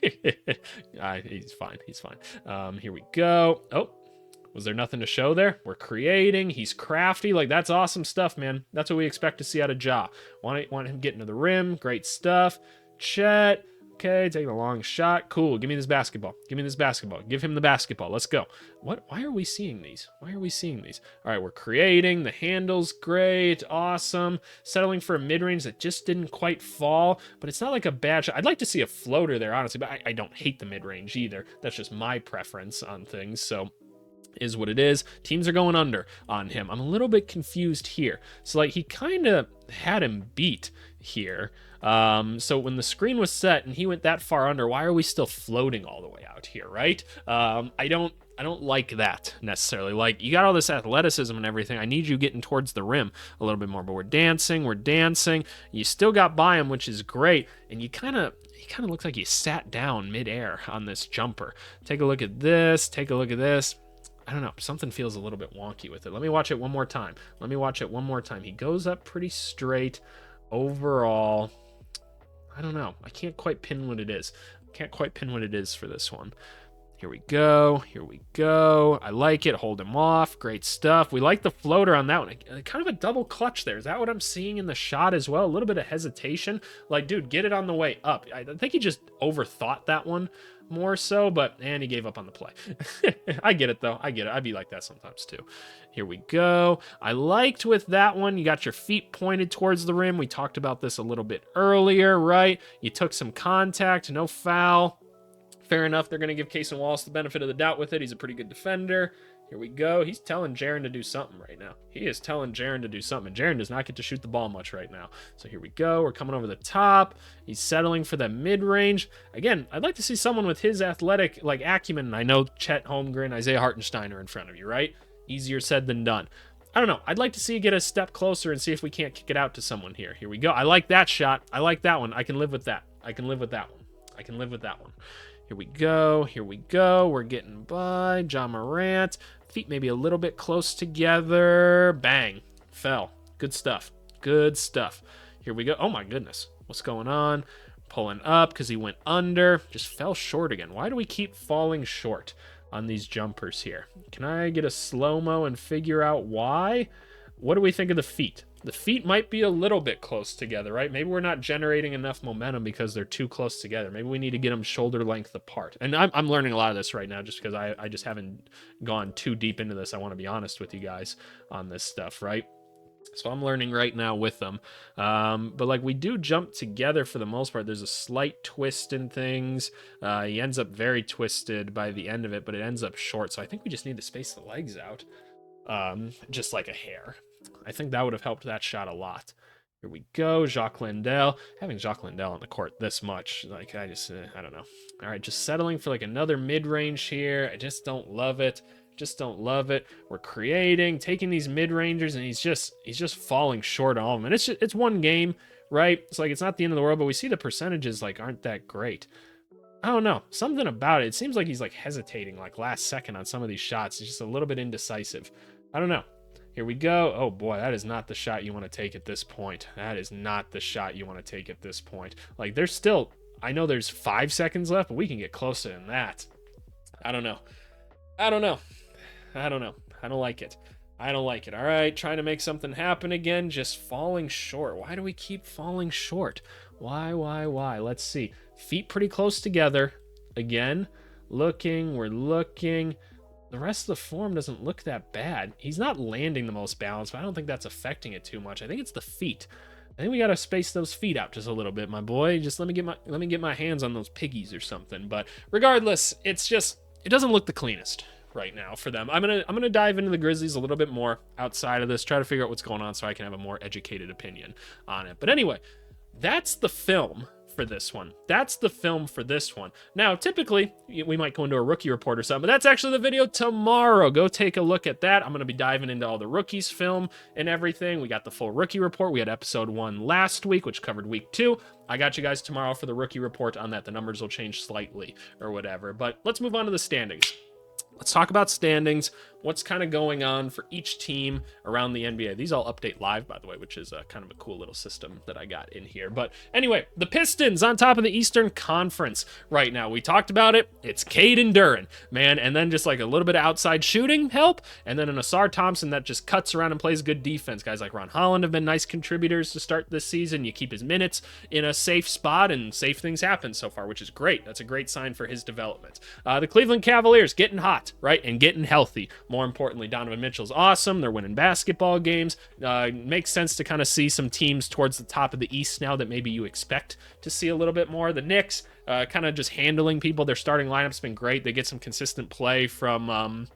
He's fine. He's fine. Here we go. Oh, was there nothing to show there? We're creating. He's crafty. Like, that's awesome stuff, man. That's what we expect to see out of Ja. Want him getting to the rim. Great stuff. Chet. Okay, taking a long shot. Cool. Give me this basketball. Give him the basketball. Let's go. Why are we seeing these? All right, we're creating. The handle's great. Awesome. Settling for a mid-range that just didn't quite fall, but it's not like a bad shot. I'd like to see a floater there, honestly, but I don't hate the mid-range either. That's just my preference on things. So is what it is. Teams are going under on him. I'm a little bit confused here. So like he kind of had him beat here. So when the screen was set and he went that far under, why are we still floating all the way out here, right? I don't like that necessarily. Like, you got all this athleticism and everything. I need you getting towards the rim a little bit more. But we're dancing. You still got by him, which is great. And he kind of looks like he sat down midair on this jumper. Take a look at this. I don't know. Something feels a little bit wonky with it. Let me watch it one more time. He goes up pretty straight overall. I don't know. I can't quite pin what it is. For this one. Here we go. I like it. Hold him off. Great stuff. We like the floater on that one. Kind of a double clutch there. Is that what I'm seeing in the shot as well? A little bit of hesitation. Like, dude, get it on the way up. I think he just overthought that one more so, and he gave up on the play. I get it, though. I'd be like that sometimes, too. Here we go. I liked with that one, you got your feet pointed towards the rim. We talked about this a little bit earlier, right? You took some contact, no foul. Fair enough, they're going to give Cason Wallace the benefit of the doubt with it. He's a pretty good defender. Here we go. He's telling Jaren to do something right now. Jaren does not get to shoot the ball much right now. So here we go. We're coming over the top. He's settling for that mid-range. Again, I'd like to see someone with his athletic acumen. And I know Chet Holmgren, Isaiah Hartenstein are in front of you, right? Easier said than done. I don't know. I'd like to see you get a step closer and see if we can't kick it out to someone here. Here we go. I like that shot. I like that one. I can live with that. Here we go. We're getting by. John Morant. Feet maybe a little bit close together. Bang. Fell. Good stuff. Here we go. Oh my goodness. What's going on? Pulling up because he went under. Just fell short again. Why do we keep falling short on these jumpers here? Can I get a slow-mo and figure out why? What do we think of the feet? The feet might be a little bit close together, right? Maybe we're not generating enough momentum because they're too close together. Maybe we need to get them shoulder length apart. And I'm learning a lot of this right now just because I just haven't gone too deep into this. I want to be honest with you guys on this stuff, right? So I'm learning right now with them. But we do jump together for the most part. There's a slight twist in things. He ends up very twisted by the end of it, but it ends up short. So I think we just need to space the legs out just like a hair. I think that would have helped that shot a lot. Here we go. Jacques Landale. Having Jacques Landale on the court this much, I don't know. All right, just settling for another mid-range here. I just don't love it. We're taking these mid-rangers, and he's just falling short on all of them. And it's one game, right? It's it's not the end of the world, but we see the percentages aren't that great. I don't know. Something about it. It seems like he's hesitating last second on some of these shots. He's just a little bit indecisive. I don't know. Here we go. Oh boy, that is not the shot you want to take at this point. There's still, I know there's 5 seconds left, but we can get closer than that. I don't know. I don't like it. All right, trying to make something happen again, just falling short. Why do we keep falling short? Why? Let's see. Feet pretty close together. Again, we're looking. The rest of the form doesn't look that bad. He's not landing the most balanced, but I don't think that's affecting it too much. I think it's the feet. I think we got to space those feet out just a little bit, my boy. Just let me get my hands on those piggies or something. But regardless, it doesn't look the cleanest right now for them. I'm gonna dive into the Grizzlies a little bit more outside of this, try to figure out what's going on so I can have a more educated opinion on it. But anyway, that's the film for this one. Now, typically, we might go into a rookie report or something, but that's actually the video tomorrow. Go take a look at that. I'm going to be diving into all the rookies film and everything. We got the full rookie report. We had episode 1 last week, which covered week 2. I got you guys tomorrow for the rookie report on that. The numbers will change slightly or whatever, but let's move on to the standings. Let's talk about standings, what's kind of going on for each team around the NBA. These all update live, by the way, which is kind of a cool little system that I got in here. But anyway, the Pistons on top of the Eastern Conference right now. We talked about it. It's Cade and Duren, man, and then just a little bit of outside shooting help, and then an Asar Thompson that just cuts around and plays good defense. Guys like Ron Holland have been nice contributors to start this season. You keep his minutes in a safe spot, and safe things happen so far, which is great. That's a great sign for his development. The Cleveland Cavaliers getting hot, right, and getting healthy. More importantly, Donovan Mitchell's awesome. They're winning basketball games. Makes sense to kind of see some teams towards the top of the East now that maybe you expect to see a little bit more. The Knicks kind of just handling people. Their starting lineup's been great. They get some consistent play from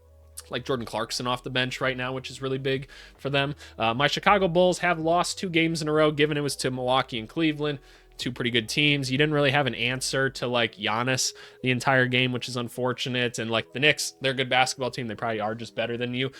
like Jordan Clarkson off the bench right now, which is really big for them. My Chicago Bulls have lost 2 games in a row, given it was to Milwaukee and Cleveland. 2 pretty good teams. You didn't really have an answer to like Giannis the entire game, which is unfortunate. And like the Knicks, they're a good basketball team. They probably are just better than you.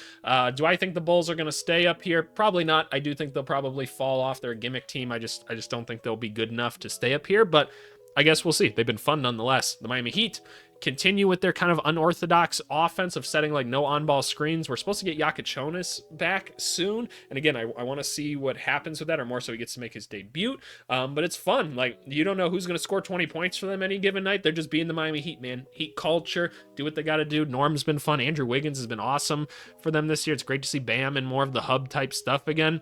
Do I think the Bulls are going to stay up here? Probably not. I do think they'll probably fall off. They're a gimmick team. I just don't think they'll be good enough to stay up here, but I guess we'll see. They've been fun nonetheless. The Miami Heat continue with their kind of unorthodox offense of setting like no on-ball screens. We're supposed to get Jonas back soon. And again, I want to see what happens with that, or more so he gets to make his debut. But it's fun. Like, you don't know who's going to score 20 points for them any given night. They're just being the Miami Heat, man. Heat culture, do what they got to do. Norm's been fun. Andrew Wiggins has been awesome for them this year. It's great to see Bam and more of the hub type stuff again.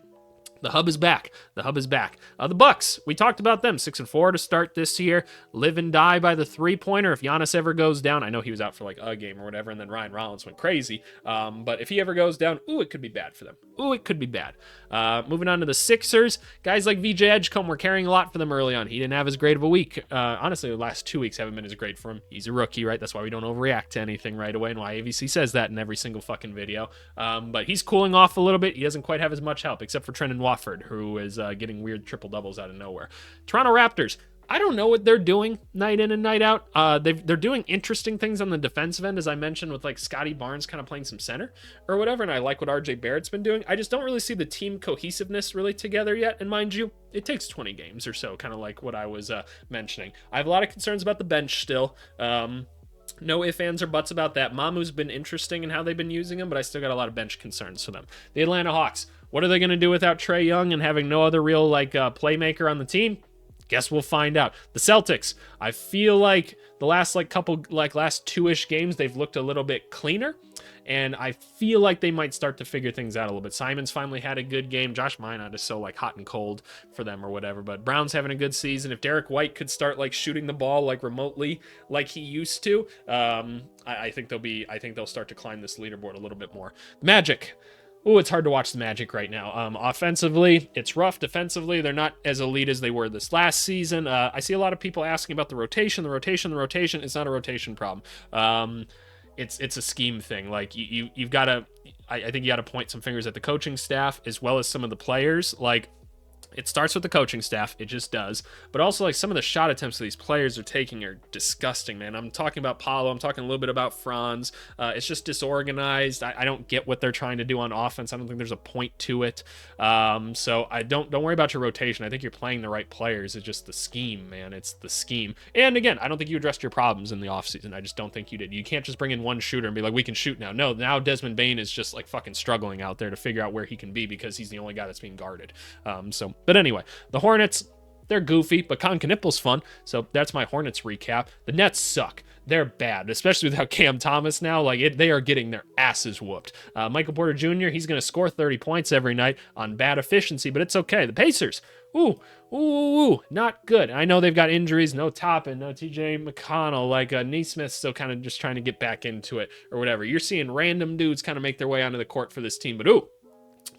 The hub is back. The hub is back. The Bucks, we talked about them, 6-4 to start this year. Live and die by the three-pointer. If Giannis ever goes down, I know he was out for like a game or whatever, and then Ryan Rollins went crazy. But if he ever goes down, it could be bad for them. It could be bad. Moving on to the Sixers, guys like VJ Edgecombe were carrying a lot for them early on. He didn't have as great of a week. Honestly, the last 2 weeks haven't been as great for him. He's a rookie, right? That's why we don't overreact to anything right away, and why AVC says that in every single fucking video. But he's cooling off a little bit. He doesn't quite have as much help, except for Trendon Watford, who is getting weird triple doubles out of nowhere. Toronto Raptors, I don't know what they're doing night in and night out. They're doing interesting things on the defensive end, as I mentioned, with like Scotty Barnes kind of playing some center or whatever, and I like what RJ Barrett's been doing. I just don't really see the team cohesiveness really together yet, and mind you, it takes 20 games or so, kind of like what I was mentioning. I have a lot of concerns about the bench still. No ifs, ands, or buts about that. Mamu's been interesting in how they've been using him, but I still got a lot of bench concerns for them. The Atlanta Hawks, what are they going to do without Trae Young and having no other real playmaker on the team? Guess we'll find out. The Celtics, I feel like the last last 2-ish games, they've looked a little bit cleaner, and I feel like they might start to figure things out a little bit. Simon's finally had a good game. Josh Minot is so like hot and cold for them or whatever, but Brown's having a good season. If Derek White could start like shooting the ball like remotely like he used to, I think they'll start to climb this leaderboard a little bit more. Magic. It's hard to watch the Magic right now. Offensively, it's rough. Defensively, they're not as elite as they were this last season. I see a lot of people asking about the rotation. The rotation. It's not a rotation problem. It's a scheme thing. Like you've got to. I think you got to point some fingers at the coaching staff as well as some of the players. Like, it starts with the coaching staff. It just does. But also, like, some of the shot attempts that these players are taking are disgusting, man. I'm talking about Paulo. I'm talking a little bit about Franz. It's just disorganized. I don't get what they're trying to do on offense. I don't think there's a point to it. So I don't worry about your rotation. I think you're playing the right players. It's just the scheme, man. It's the scheme. And again, I don't think you addressed your problems in the offseason. I just don't think you did. You can't just bring in one shooter and be like, we can shoot now. No, now Desmond Bane is just like fucking struggling out there to figure out where he can be because he's the only guy that's being guarded. But anyway, the Hornets, they're goofy, but Con Knippel's fun. So that's my Hornets recap. The Nets suck. They're bad, especially without Cam Thomas now. They are getting their asses whooped. Michael Porter Jr., he's going to score 30 points every night on bad efficiency, but it's okay. The Pacers, not good. I know they've got injuries, no Toppin, no TJ McConnell, Neesmith's still kind of just trying to get back into it or whatever. You're seeing random dudes kind of make their way onto the court for this team, but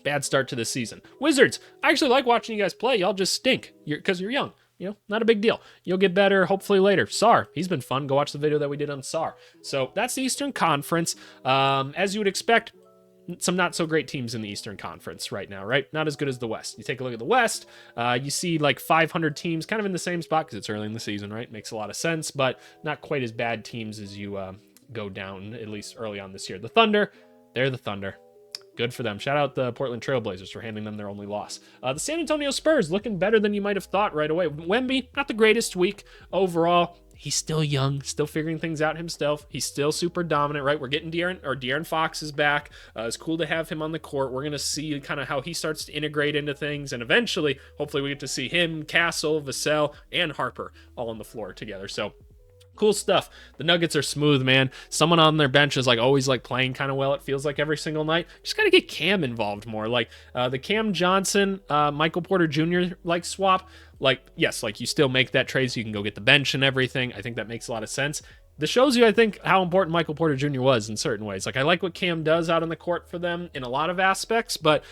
bad start to the season. Wizards, I actually like watching you guys play. Y'all just stink because you're young. Not a big deal. You'll get better hopefully later. Sar, he's been fun. Go watch the video that we did on Sar. So that's the Eastern Conference. As you would expect, some not so great teams in the Eastern Conference right now, right? Not as good as the West. You take a look at the West, you see like 500 teams kind of in the same spot because it's early in the season, right? Makes a lot of sense, but not quite as bad teams as you go down, at least early on this year. The Thunder, they're the Thunder. Good for them. Shout out the Portland Trailblazers for handing them their only loss. The San Antonio Spurs looking better than you might have thought right away. Wemby, not the greatest week overall. He's still young, still figuring things out himself. He's still super dominant, right? We're getting De'Aaron Fox is back. It's cool to have him on the court. We're going to see kind of how he starts to integrate into things. And eventually, hopefully we get to see him, Castle, Vassell, and Harper all on the floor together. So cool stuff. The Nuggets are smooth, man. Someone on their bench is always playing kind of well, it feels like every single night. Just got to get Cam involved more. The Cam Johnson, Michael Porter Jr. swap. Yes, you still make that trade so you can go get the bench and everything. I think that makes a lot of sense. this shows you, I think, how important Michael Porter Jr. was in certain ways. Like, I like what Cam does out on the court for them in a lot of aspects, but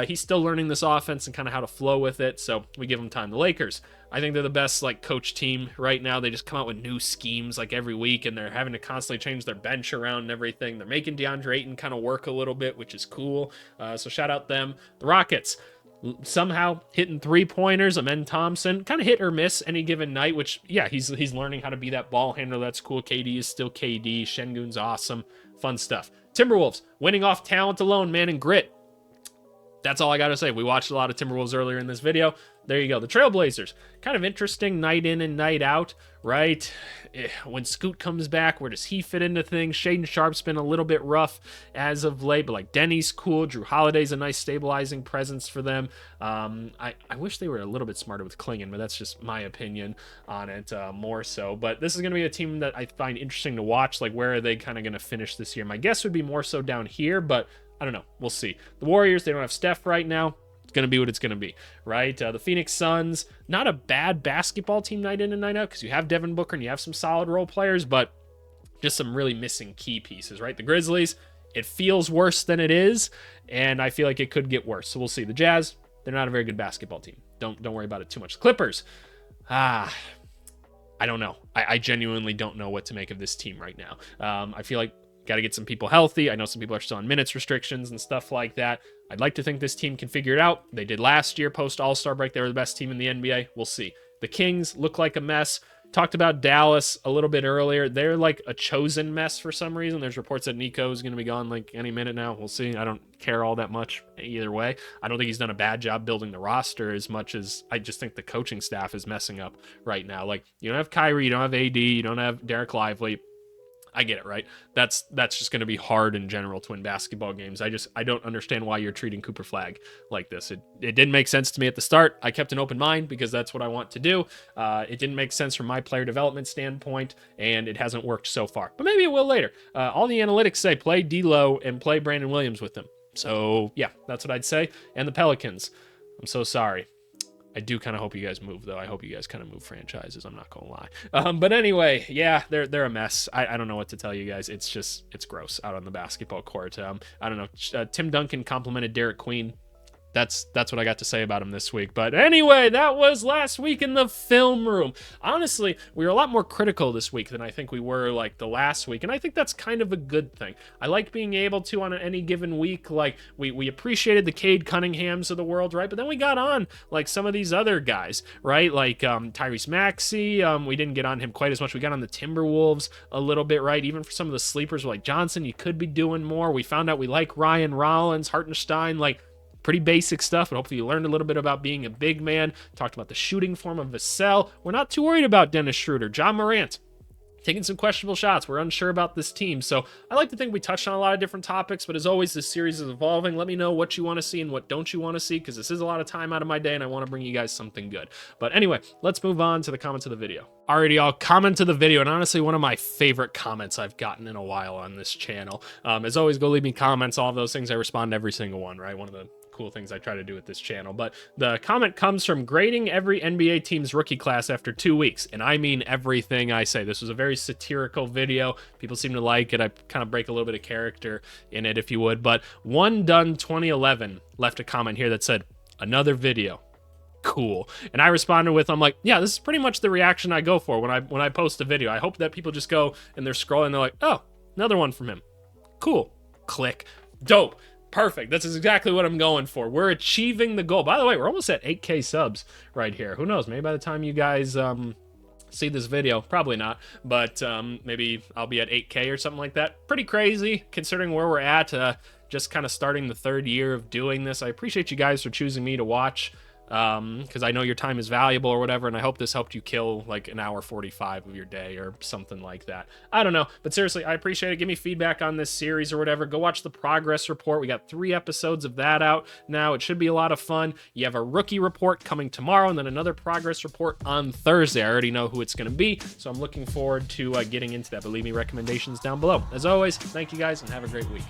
he's still learning this offense and kind of how to flow with it, so we give him time. The Lakers, I think they're the best, like, coach team right now. They just come out with new schemes, like, every week, and they're having to constantly change their bench around and everything. They're making DeAndre Ayton kind of work a little bit, which is cool, so shout out them. The Rockets, somehow hitting three-pointers. Amen Thompson, kind of hit or miss any given night, which, yeah, he's learning how to be that ball handler. That's cool. KD is still KD. Şengün's awesome. Fun stuff. Timberwolves, winning off talent alone, man, and grit. That's all I got to say. We watched a lot of Timberwolves earlier in this video. There you go. The Trailblazers, kind of interesting night in and night out, right? When Scoot comes back, where does he fit into things? Shaedon Sharp's been a little bit rough as of late, but like Denny's cool. Drew Holiday's a nice stabilizing presence for them. I wish they were a little bit smarter with Klingon, but that's just my opinion on it more so. But this is going to be a team that I find interesting to watch. Like, where are they kind of going to finish this year? My guess would be more so down here, but I don't know. We'll see. The Warriors, they don't have Steph right now. It's going to be what it's going to be, right? The Phoenix Suns, not a bad basketball team night in and night out because you have Devin Booker and you have some solid role players, but just some really missing key pieces, right? The Grizzlies, it feels worse than it is, and I feel like it could get worse. So we'll see. The Jazz, they're not a very good basketball team. Don't worry about it too much. Clippers, I don't know. I genuinely don't know what to make of this team right now. I feel like got to get some people healthy. I know some people are still on minutes restrictions and stuff like that. I'd like to think this team can figure it out. They did last year, post All-Star break. They were the best team in the NBA. We'll see. The Kings look like a mess. Talked about Dallas a little bit earlier. They're like a chosen mess for some reason. There's reports that Nico is going to be gone like any minute now. We'll see. I don't care all that much either way. I don't think he's done a bad job building the roster as much as I just think the coaching staff is messing up right now. Like, you don't have Kyrie, you don't have AD, you don't have Derek Lively. I get it, right? That's just going to be hard in general to win basketball games. I don't understand why you're treating Cooper Flagg like this. It didn't make sense to me at the start. I kept an open mind because that's what I want to do. It didn't make sense from my player development standpoint, and it hasn't worked so far. But maybe it will later. All the analytics say play D'Lo and play Brandon Williams with them. So, yeah, that's what I'd say. And the Pelicans, I'm so sorry. I do kind of hope you guys move, though. I hope you guys kind of move franchises. I'm not going to lie. But anyway, yeah, they're a mess. I don't know what to tell you guys. It's gross out on the basketball court. I don't know. Tim Duncan complimented Derek Queen. That's what I got to say about him this week. But anyway, that was last week in the film room. Honestly, we were a lot more critical this week than I think we were like the last week. And I think that's kind of a good thing. I like being able to, on any given week, like we appreciated the Cade Cunninghams of the world, right? But then we got on like some of these other guys, right? Like Tyrese Maxey. We didn't get on him quite as much. We got on the Timberwolves a little bit, right? Even for some of the sleepers like Johnson, you could be doing more. We found out we like Ryan Rollins, Hartenstein, like pretty basic stuff, but hopefully you learned a little bit about being a big man. Talked about the shooting form of Vassell. We're not too worried about Dennis Schroeder. John Morant, taking some questionable shots. We're unsure about this team. So I like to think we touched on a lot of different topics, but as always, this series is evolving. Let me know what you want to see and what don't you want to see, because this is a lot of time out of my day, and I want to bring you guys something good. But anyway, let's move on to the comments of the video. Alrighty, y'all, comment to the video, and honestly, one of my favorite comments I've gotten in a while on this channel. As always, go leave me comments, all of those things. I respond to every single one, right? One of the cool things I try to do with this channel. But the comment comes from grading every NBA team's rookie class after 2 weeks, and I mean everything I say. This was a very satirical video. People seem to like it. I kind of break a little bit of character in it, if you would. But One Done 2011 left a comment here that said, "Another video. Cool." And I responded with, I'm like, yeah, this is pretty much the reaction I go for when I post a video. I hope that people just go and they're scrolling and they're like, oh, another one from him. Cool. Click. Dope. Perfect. This is exactly what I'm going for. We're achieving the goal. By the way, we're almost at 8K subs right here. Who knows? Maybe by the time you guys see this video, probably not, but maybe I'll be at 8K or something like that. Pretty crazy considering where we're at. Just kind of starting the third year of doing this. I appreciate you guys for choosing me to watch, because I know your time is valuable or whatever, and I hope this helped you kill like an hour 45 of your day or something like that. I don't know, but seriously, I appreciate it. Give me feedback on this series or whatever. Go watch the progress report. We got 3 episodes of that out now. It should be a lot of fun. You have a rookie report coming tomorrow and then another progress report on Thursday. I already know who it's going to be, so I'm looking forward to getting into that, but leave me recommendations down below. As always, thank you guys and have a great week.